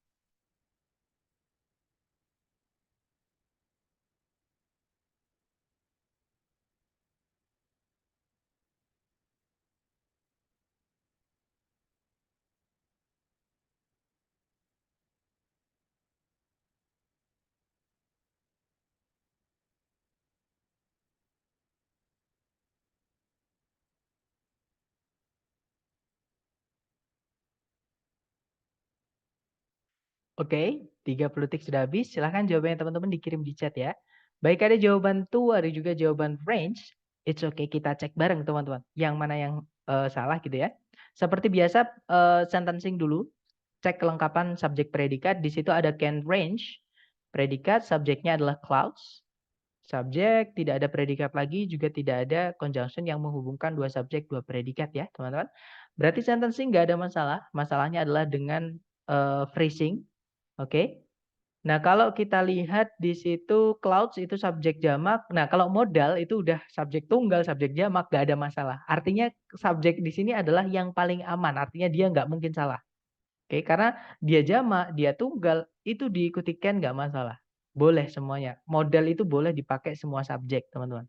A: Oke, 30 detik sudah habis. Silahkan jawabannya teman-teman dikirim di chat ya. Baik, ada jawaban to, ada juga jawaban range. It's okay, kita cek bareng teman-teman. Yang mana yang salah gitu ya. Seperti biasa, sentencing dulu. Cek kelengkapan subjek predikat. Di situ ada can range. Predikat, subjeknya adalah clouds. Subjek, tidak ada predikat lagi, juga tidak ada conjunction yang menghubungkan dua subjek, dua predikat ya teman-teman. Berarti sentencing nggak ada masalah. Masalahnya adalah dengan phrasing. Oke. Nah, kalau kita lihat di situ clouds itu subjek jamak. Nah, kalau modal itu udah subjek tunggal, subjek jamak, nggak ada masalah. Artinya subjek di sini adalah yang paling aman. Artinya dia nggak mungkin salah. Oke, karena dia jamak, dia tunggal, itu diikuti can nggak masalah. Boleh semuanya. Modal itu boleh dipakai semua subjek, teman-teman.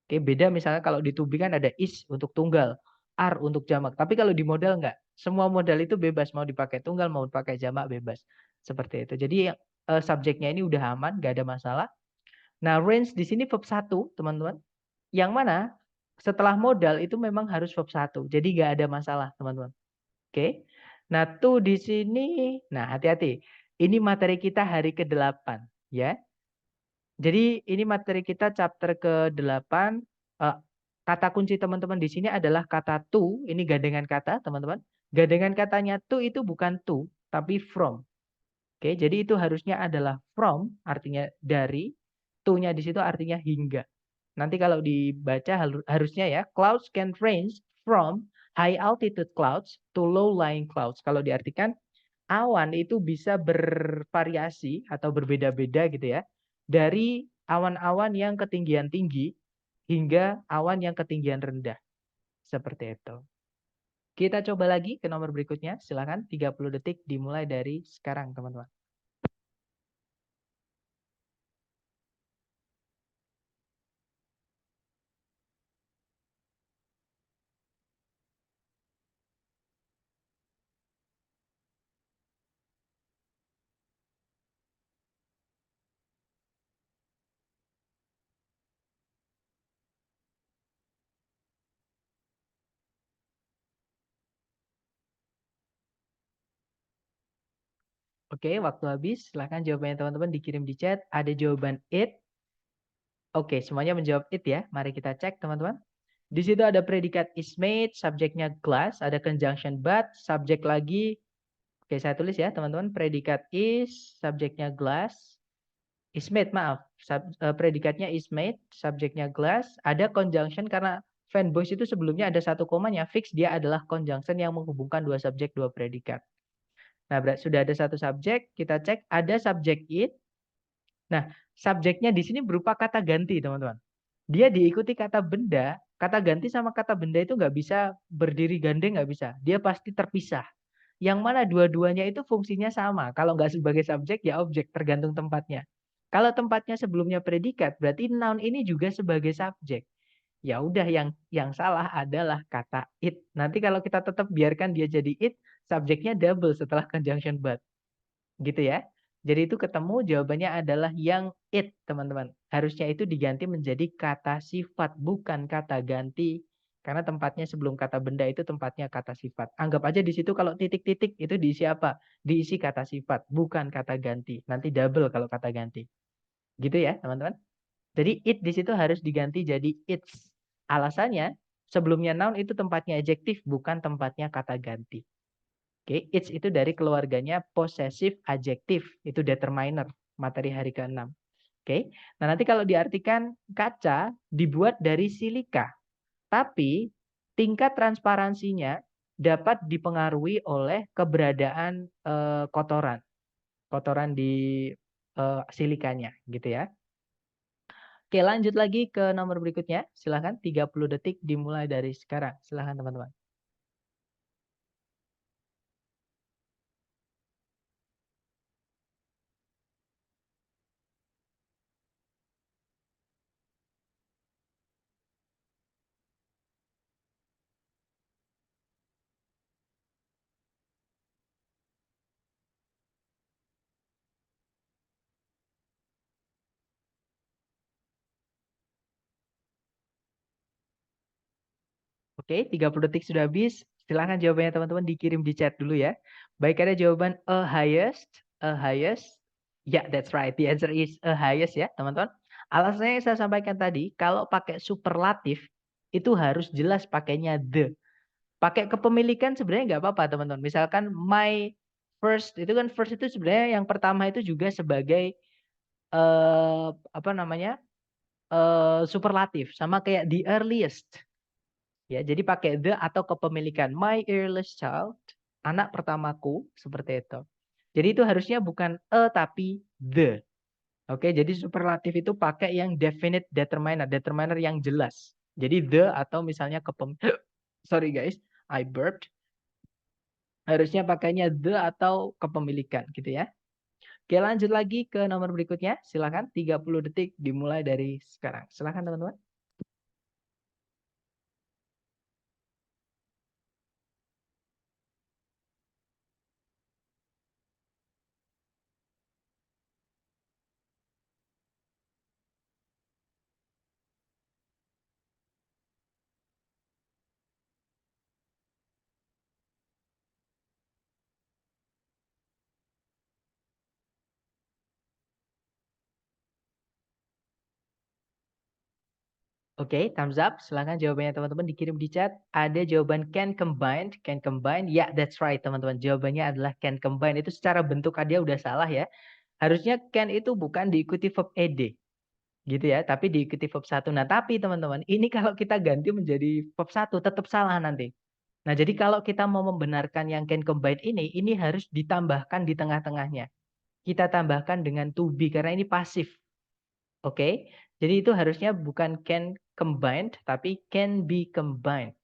A: Oke, beda misalnya kalau di to be kan ada is untuk tunggal, are untuk jamak. Tapi kalau di modal nggak. Semua modal itu bebas, mau dipakai tunggal, mau dipakai jamak, bebas. Seperti itu. Jadi subjeknya ini udah aman, nggak ada masalah. Nah, range di sini verb 1, teman-teman. Yang mana setelah modal itu memang harus verb 1. Jadi nggak ada masalah, teman-teman. Oke. Nah, to di sini, nah hati-hati. Ini materi kita hari ke-8, ya. Jadi ini materi kita chapter ke-8. Kata kunci teman-teman di sini adalah kata to, ini gandengan kata, teman-teman. Gandengan katanya to itu bukan to, tapi from. Oke, jadi itu harusnya adalah from, artinya dari, to-nya di situ artinya hingga. Nanti kalau dibaca harusnya ya, clouds can range from high altitude clouds to low lying clouds. Kalau diartikan awan itu bisa bervariasi atau berbeda-beda gitu ya. Dari awan-awan yang ketinggian tinggi hingga awan yang ketinggian rendah. Seperti itu. Kita coba lagi ke nomor berikutnya. Silakan 30 detik dimulai dari sekarang, teman-teman. Oke, waktu habis. Silakan jawabannya teman-teman dikirim di chat. Ada jawaban it. Oke, semuanya menjawab it ya. Mari kita cek, teman-teman. Di situ ada predikat is made, subjeknya glass, ada conjunction but, subjek lagi. Oke, saya tulis ya, teman-teman. Predikat is, subjeknya glass. Is made, maaf. Predikatnya is made, subjeknya glass. Ada conjunction karena fanboys itu sebelumnya ada satu komanya. Fix dia adalah conjunction yang menghubungkan dua subjek, dua predikat. Nah, berarti sudah ada satu subjek. Kita cek ada subjek it. Nah, subjeknya di sini berupa kata ganti, teman-teman. Dia diikuti kata benda. Kata ganti sama kata benda itu nggak bisa berdiri gandeng, nggak bisa. Dia pasti terpisah. Yang mana dua-duanya itu fungsinya sama. Kalau nggak sebagai subjek, ya objek, tergantung tempatnya. Kalau tempatnya sebelumnya predikat, berarti noun ini juga sebagai subjek. Ya udah, yang salah adalah kata it. Nanti kalau kita tetap biarkan dia jadi it, subjeknya double setelah conjunction but. Gitu ya. Jadi itu ketemu jawabannya adalah yang it, teman-teman. Harusnya itu diganti menjadi kata sifat, bukan kata ganti. Karena tempatnya sebelum kata benda itu tempatnya kata sifat. Anggap aja di situ kalau titik-titik itu diisi apa? Diisi kata sifat, bukan kata ganti. Nanti double kalau kata ganti. Gitu ya, teman-teman. Jadi it di situ harus diganti jadi its. Alasannya sebelumnya noun itu tempatnya adjektif, bukan tempatnya kata ganti. Oke, it's itu dari keluarganya possessive adjektif, itu determiner, materi hari ke-6. Oke. Nah, nanti kalau diartikan kaca dibuat dari silika, tapi tingkat transparansinya dapat dipengaruhi oleh keberadaan kotoran. Kotoran di silikanya gitu ya. Oke, lanjut lagi ke nomor berikutnya. Silahkan 30 detik dimulai dari sekarang. Silahkan teman-teman. Oke, 30 detik sudah habis. Silahkan jawabannya teman-teman dikirim di chat dulu ya. Baik, ada jawaban a highest, a highest. Ya, yeah, that's right. The answer is a highest ya, teman-teman. Alasannya yang saya sampaikan tadi, kalau pakai superlatif itu harus jelas pakainya the. Pakai kepemilikan sebenarnya nggak apa-apa, teman-teman. Misalkan my first, itu kan first itu sebenarnya yang pertama itu juga sebagai apa namanya? Superlatif, sama kayak the earliest. Ya, jadi pakai the atau kepemilikan. My earliest child, anak pertamaku, seperti itu. Jadi itu harusnya bukan a tapi the. Oke, jadi superlatif itu pakai yang definite determiner, determiner yang jelas. Jadi the atau misalnya sorry guys, I burped. Harusnya pakainya the atau kepemilikan gitu ya. Oke, lanjut lagi ke nomor berikutnya. Silakan 30 detik dimulai dari sekarang. Silakan teman-teman. Oke, thumbs up. Silahkan jawabannya teman-teman dikirim di chat. Ada jawaban can combine. Can combine. Ya, yeah, that's right teman-teman. Jawabannya adalah can combine. Itu secara bentuk dia udah salah ya. Harusnya can itu bukan diikuti verb ed. Gitu ya. Tapi diikuti verb 1. Nah, tapi teman-teman, ini kalau kita ganti menjadi verb 1 tetap salah nanti. Nah, jadi kalau kita mau membenarkan yang can combine ini harus ditambahkan di tengah-tengahnya. Kita tambahkan dengan to be karena ini pasif. Oke, jadi itu harusnya bukan can combined, tapi can be combined.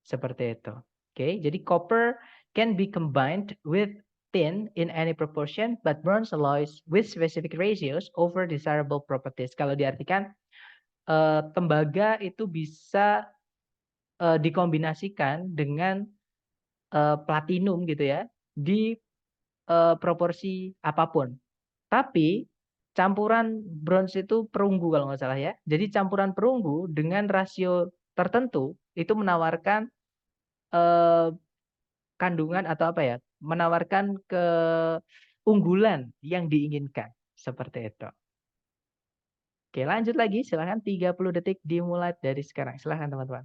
A: Seperti itu. Oke, jadi copper can be combined with tin in any proportion, but bronze alloys with specific ratios over desirable properties. Kalau diartikan, tembaga itu bisa dikombinasikan dengan platinum gitu ya, di proporsi apapun. Tapi campuran bronze itu perunggu kalau nggak salah ya. Jadi campuran perunggu dengan rasio tertentu itu menawarkan kandungan atau apa ya? Menawarkan keunggulan yang diinginkan. Seperti itu. Oke, lanjut lagi. Silahkan 30 detik dimulai dari sekarang. Silahkan teman-teman.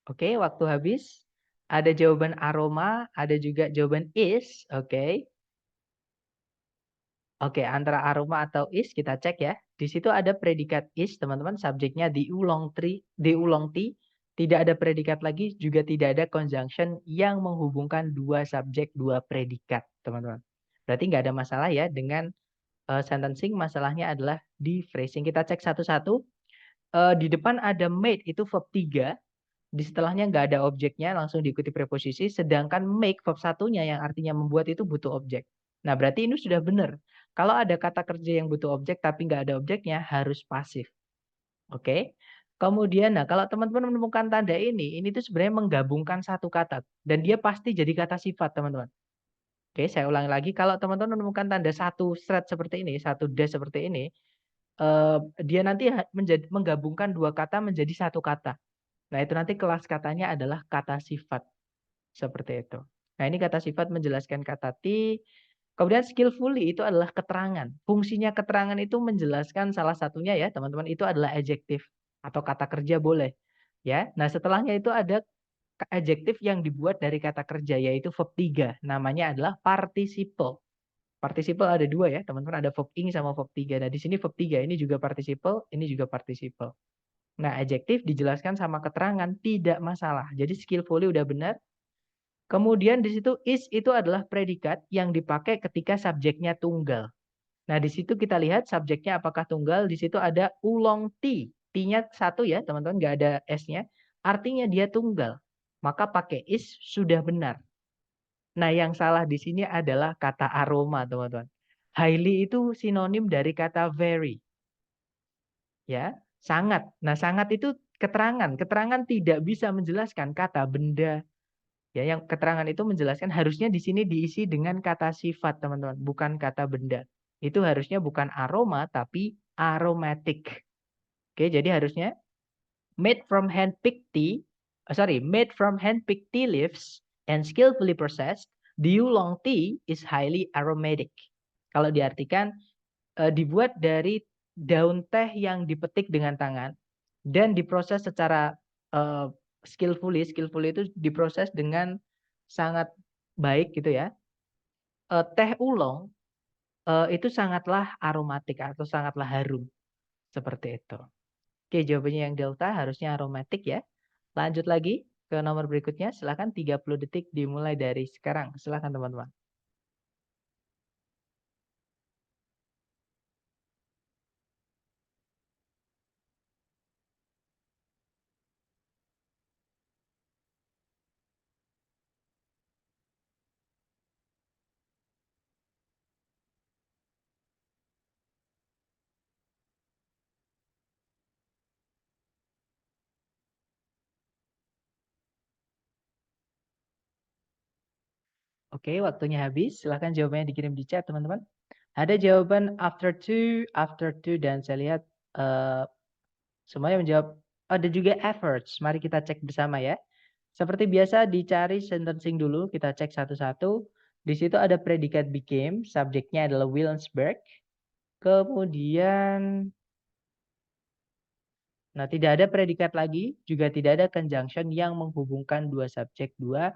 A: Oke, waktu habis. Ada jawaban aroma, ada juga jawaban is. Oke. Oke, antara aroma atau is kita cek ya. Di situ ada predikat is, teman-teman. Subjeknya diulang ti. Tidak ada predikat lagi, juga tidak ada conjunction yang menghubungkan dua subjek, dua predikat, teman-teman. Berarti nggak ada masalah ya dengan sentencing. Masalahnya adalah di phrasing. Kita cek satu-satu. Di depan ada made, itu verb 3. Di setelahnya nggak ada objeknya, langsung diikuti preposisi. Sedangkan make verb satunya yang artinya membuat itu butuh objek. Nah, berarti ini sudah benar. Kalau ada kata kerja yang butuh objek tapi nggak ada objeknya, harus pasif. Oke. Kemudian, nah kalau teman-teman menemukan tanda ini tuh sebenarnya menggabungkan satu kata. Dan dia pasti jadi kata sifat, teman-teman. Oke, saya ulangi lagi. Kalau teman-teman menemukan tanda satu thread seperti ini, satu dash seperti ini, dia nanti menggabungkan dua kata menjadi satu kata. Nah, itu nanti kelas katanya adalah kata sifat. Seperti itu. Nah, ini kata sifat menjelaskan kata ti. Kemudian skillfully itu adalah keterangan. Fungsinya keterangan itu menjelaskan salah satunya ya, teman-teman, itu adalah adjektif atau kata kerja boleh. Ya. Nah, setelahnya itu ada adjektif yang dibuat dari kata kerja yaitu verb 3. Namanya adalah participle. Participle ada dua ya, teman-teman, ada verb ing sama verb 3. Nah, di sini verb 3 ini juga participle, ini juga participle. Nah, adjektif dijelaskan sama keterangan tidak masalah. Jadi skillfully udah benar. Kemudian di situ is itu adalah predikat yang dipakai ketika subjeknya tunggal. Nah, di situ kita lihat subjeknya apakah tunggal. Di situ ada ulong ti. T-nya satu ya, teman-teman, nggak ada S-nya. Artinya dia tunggal. Maka pakai is sudah benar. Nah, yang salah di sini adalah kata aroma, teman-teman. Highly itu sinonim dari kata very, ya. Sangat. Nah, sangat itu keterangan. Keterangan tidak bisa menjelaskan kata benda. Ya, yang keterangan itu menjelaskan harusnya di sini diisi dengan kata sifat, teman-teman, bukan kata benda. Itu harusnya bukan aroma tapi aromatic. Oke, jadi harusnya made from hand-picked tea leaves and skillfully processed, the oolong tea is highly aromatic. Kalau diartikan dibuat dari daun teh yang dipetik dengan tangan dan diproses secara uh, skillfully itu diproses dengan sangat baik gitu ya. Teh oolong itu sangatlah aromatik atau sangatlah harum seperti itu. Oke, jawabannya yang delta harusnya aromatik ya. Lanjut lagi ke nomor berikutnya. Silakan 30 detik dimulai dari sekarang. Silakan teman-teman. Oke, waktunya habis. Silakan jawabannya dikirim di chat, teman-teman. Ada jawaban after two, dan saya lihat semuanya menjawab. Ada juga efforts. Mari kita cek bersama ya. Seperti biasa dicari sentencing dulu, kita cek satu-satu. Di situ ada predikat became, subjeknya adalah Williamsburg. Kemudian, nah tidak ada predikat lagi, juga tidak ada conjunction yang menghubungkan dua subjek, dua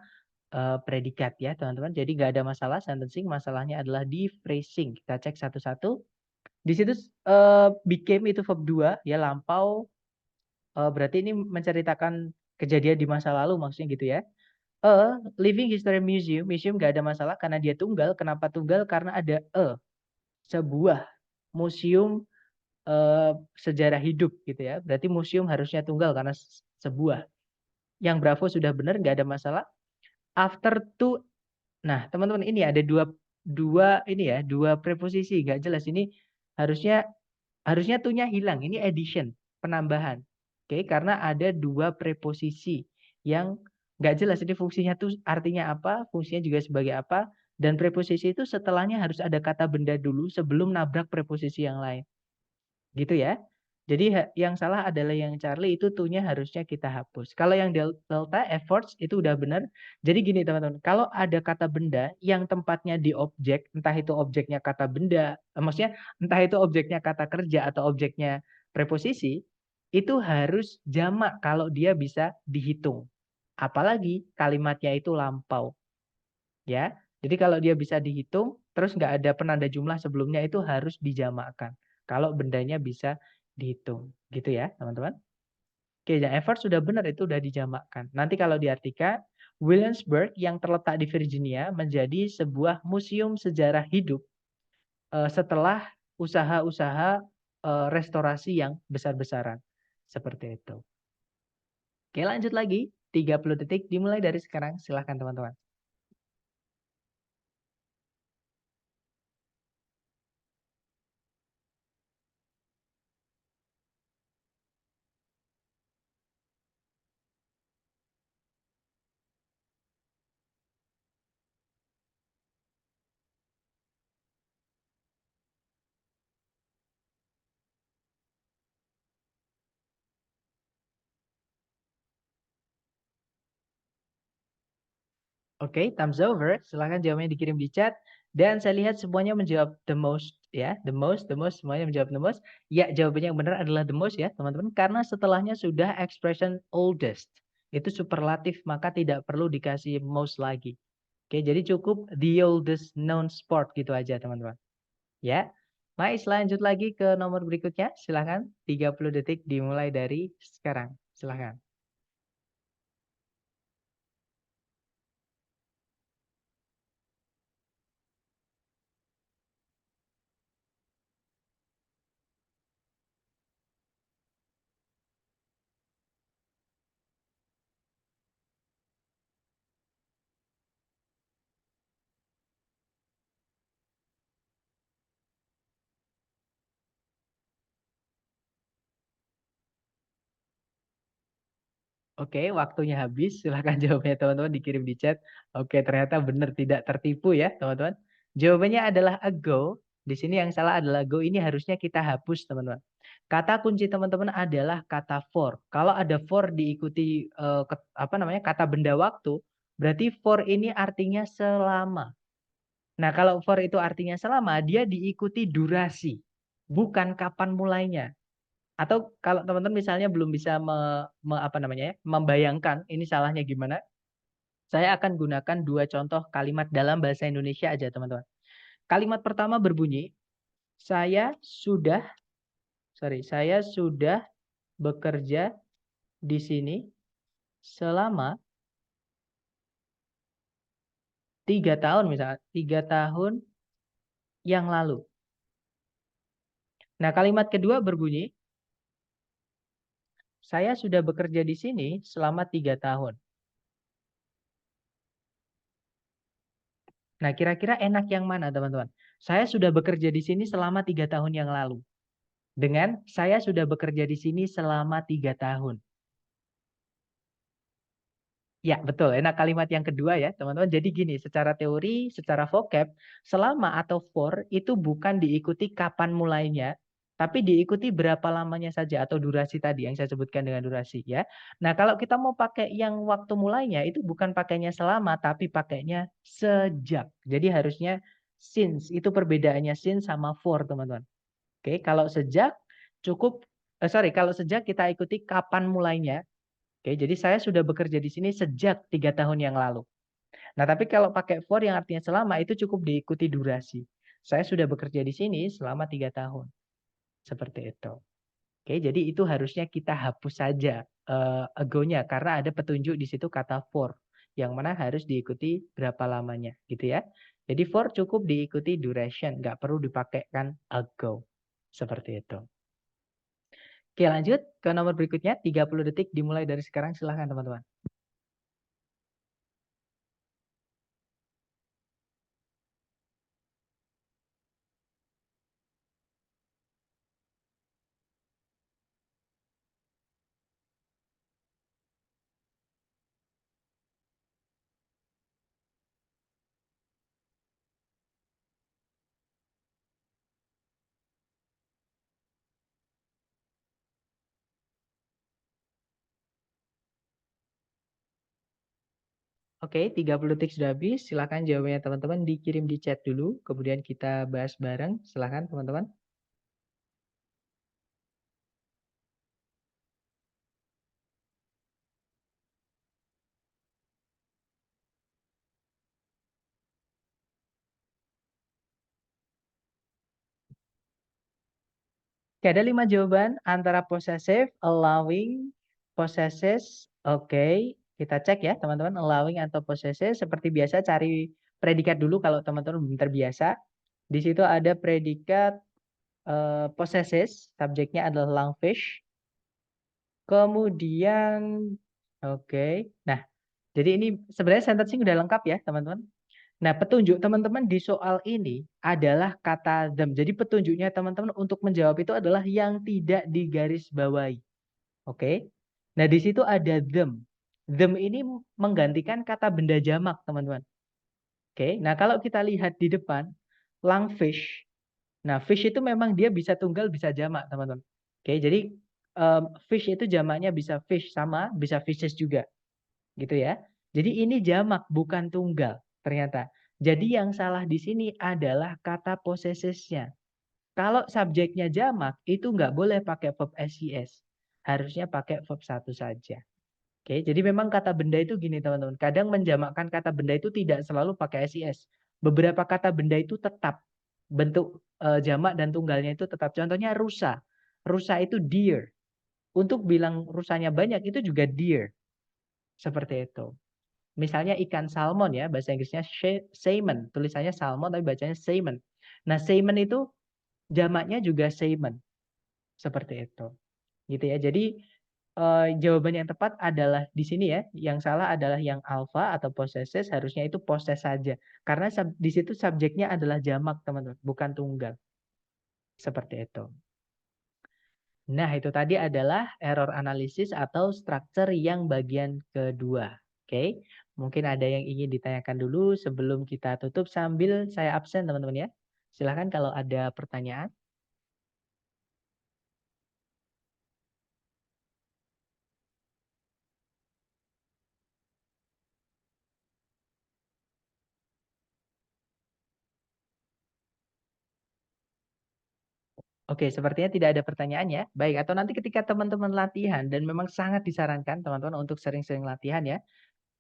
A: predikat ya teman-teman. Jadi nggak ada masalah sentencing, masalahnya adalah di phrasing. Kita cek satu-satu. Di situ became itu verb 2 ya, lampau, berarti ini menceritakan kejadian di masa lalu maksudnya gitu ya. Living History Museum, museum nggak ada masalah karena dia tunggal. Kenapa tunggal? Karena ada sebuah museum sejarah hidup gitu ya. Berarti museum harusnya tunggal karena sebuah. Yang Bravo sudah benar, nggak ada masalah. After to. Nah, teman-teman, ini ada dua preposisi nggak jelas. Ini harusnya to-nya hilang. Ini addition, penambahan. Oke, karena ada dua preposisi yang nggak jelas. Ini fungsinya tuh artinya apa, fungsinya juga sebagai apa, dan preposisi itu setelahnya harus ada kata benda dulu sebelum nabrak preposisi yang lain. Gitu ya. Jadi yang salah adalah yang Charlie, itu to-nya harusnya kita hapus. Kalau yang delta efforts itu udah benar. Jadi gini teman-teman, kalau ada kata benda yang tempatnya di objek, entah itu objeknya kata benda, maksudnya entah itu objeknya kata kerja atau objeknya preposisi, itu harus jamak kalau dia bisa dihitung. Apalagi kalimatnya itu lampau. Ya, jadi kalau dia bisa dihitung, terus nggak ada penanda jumlah sebelumnya, itu harus dijamakkan. Kalau bendanya bisa dihitung, gitu ya, teman-teman. Oke, yang effort sudah benar, itu sudah dijamakkan. Nanti kalau diartikan, Williamsburg yang terletak di Virginia menjadi sebuah museum sejarah hidup setelah usaha-usaha restorasi yang besar-besaran. Seperti itu. Oke, lanjut lagi. 30 detik dimulai dari sekarang. Silahkan teman-teman. Oke, thumbs over. Silahkan jawabnya dikirim di chat. Dan saya lihat semuanya menjawab the most ya, the most, semuanya menjawab the most. Ya, jawabannya yang benar adalah the most ya, teman-teman. Karena setelahnya sudah expression oldest. Itu superlatif, maka tidak perlu dikasih most lagi. Oke, jadi cukup the oldest known sport gitu aja, teman-teman. Ya. Baik, lanjut lagi ke nomor berikutnya. Silahkan, 30 detik dimulai dari sekarang. Silahkan. Oke, waktunya habis. Silahkan jawabnya teman-teman dikirim di chat. Oke, ternyata benar tidak tertipu ya teman-teman. Jawabannya adalah ago. Di sini yang salah adalah go. Ini harusnya kita hapus teman-teman. Kata kunci teman-teman adalah kata for. Kalau ada for diikuti kata benda waktu, berarti for ini artinya selama. Nah, kalau for itu artinya selama, dia diikuti durasi, bukan kapan mulainya. Atau kalau teman-teman misalnya belum bisa membayangkan ini salahnya gimana, saya akan gunakan dua contoh kalimat dalam bahasa Indonesia aja, teman-teman. Kalimat pertama berbunyi, saya sudah, saya sudah bekerja di sini selama 3 tahun misalnya, 3 tahun yang lalu. Nah, kalimat kedua berbunyi, saya sudah bekerja di sini selama 3 tahun. Nah, kira-kira enak yang mana, teman-teman? Saya sudah bekerja di sini selama 3 tahun yang lalu. Dengan saya sudah bekerja di sini selama 3 tahun. Ya, betul. Enak kalimat yang kedua ya, teman-teman. Jadi gini, secara teori, secara vocab, selama atau for itu bukan diikuti kapan mulainya, tapi diikuti berapa lamanya saja atau durasi tadi yang saya sebutkan dengan durasi ya. Nah, kalau kita mau pakai yang waktu mulainya itu bukan pakainya selama, tapi pakainya sejak. Jadi harusnya since. Itu perbedaannya since sama for, teman-teman. Oke, kalau sejak cukup, kalau sejak kita ikuti kapan mulainya. Oke, jadi saya sudah bekerja di sini sejak 3 tahun yang lalu. Nah, tapi kalau pakai for yang artinya selama itu cukup diikuti durasi. Saya sudah bekerja di sini selama 3 tahun. Seperti itu. Oke, jadi itu harusnya kita hapus saja ago-nya karena ada petunjuk di situ kata for yang mana harus diikuti berapa lamanya, gitu ya. Jadi for cukup diikuti duration, nggak perlu dipakaikan ago. Seperti itu. Oke, lanjut ke nomor berikutnya, 30 detik dimulai dari sekarang, silahkan teman-teman. Oke, 30 detik sudah habis. Silahkan jawabannya teman-teman dikirim di chat dulu. Kemudian kita bahas bareng. Silahkan teman-teman. Oke, ada 5 jawaban antara possessive, allowing, possesses. Oke, kita cek ya teman-teman. Allowing atau possesses. Seperti biasa cari predikat dulu kalau teman-teman belum terbiasa. Di situ ada predikat possesses. Subjeknya adalah lungfish. Kemudian, oke. Nah, jadi ini sebenarnya sentencing udah lengkap ya teman-teman. Nah, petunjuk teman-teman di soal ini adalah kata them. Jadi petunjuknya teman-teman untuk menjawab itu adalah yang tidak digarisbawahi. Oke. Nah, di situ ada them. Them ini menggantikan kata benda jamak, teman-teman. Oke. Nah, kalau kita lihat di depan, lungfish. Nah, fish itu memang dia bisa tunggal, bisa jamak, teman-teman. Oke, jadi fish itu jamaknya bisa fish sama, bisa fishes juga. Gitu ya. Jadi ini jamak, bukan tunggal ternyata. Jadi yang salah di sini adalah kata possessesnya. Kalau subjeknya jamak, itu nggak boleh pakai verb SES. Harusnya pakai verb satu saja. Oke, jadi memang kata benda itu gini teman-teman. Kadang menjamakkan kata benda itu tidak selalu pakai SES. Beberapa kata benda itu tetap bentuk jamak dan tunggalnya itu tetap. Contohnya rusa. Rusa itu deer. Untuk bilang rusanya banyak itu juga deer. Seperti itu. Misalnya ikan salmon ya, bahasa Inggrisnya salmon. Tulisannya salmon tapi bacanya salmon. Nah, salmon itu jamaknya juga salmon. Seperti itu. Gitu ya. Jadi jawaban yang tepat adalah di sini ya. Yang salah adalah yang alpha atau possesses, harusnya itu possess saja. Karena di situ subjeknya adalah jamak, teman-teman, bukan tunggal. Seperti itu. Nah, itu tadi adalah error analysis atau structure yang bagian kedua. Oke, mungkin ada yang ingin ditanyakan dulu sebelum kita tutup sambil saya absen teman-teman ya. Silahkan kalau ada pertanyaan. Oke, sepertinya tidak ada pertanyaan ya. Baik, atau nanti ketika teman-teman latihan dan memang sangat disarankan teman-teman untuk sering-sering latihan ya.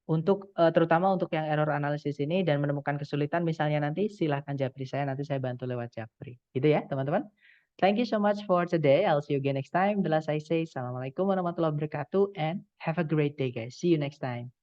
A: Untuk terutama untuk yang error analysis ini dan menemukan kesulitan misalnya nanti silahkan japri saya, nanti saya bantu lewat japri. Gitu ya teman-teman. Thank you so much for today. I'll see you again next time. The last I say, Assalamualaikum warahmatullahi wabarakatuh and have a great day guys. See you next time.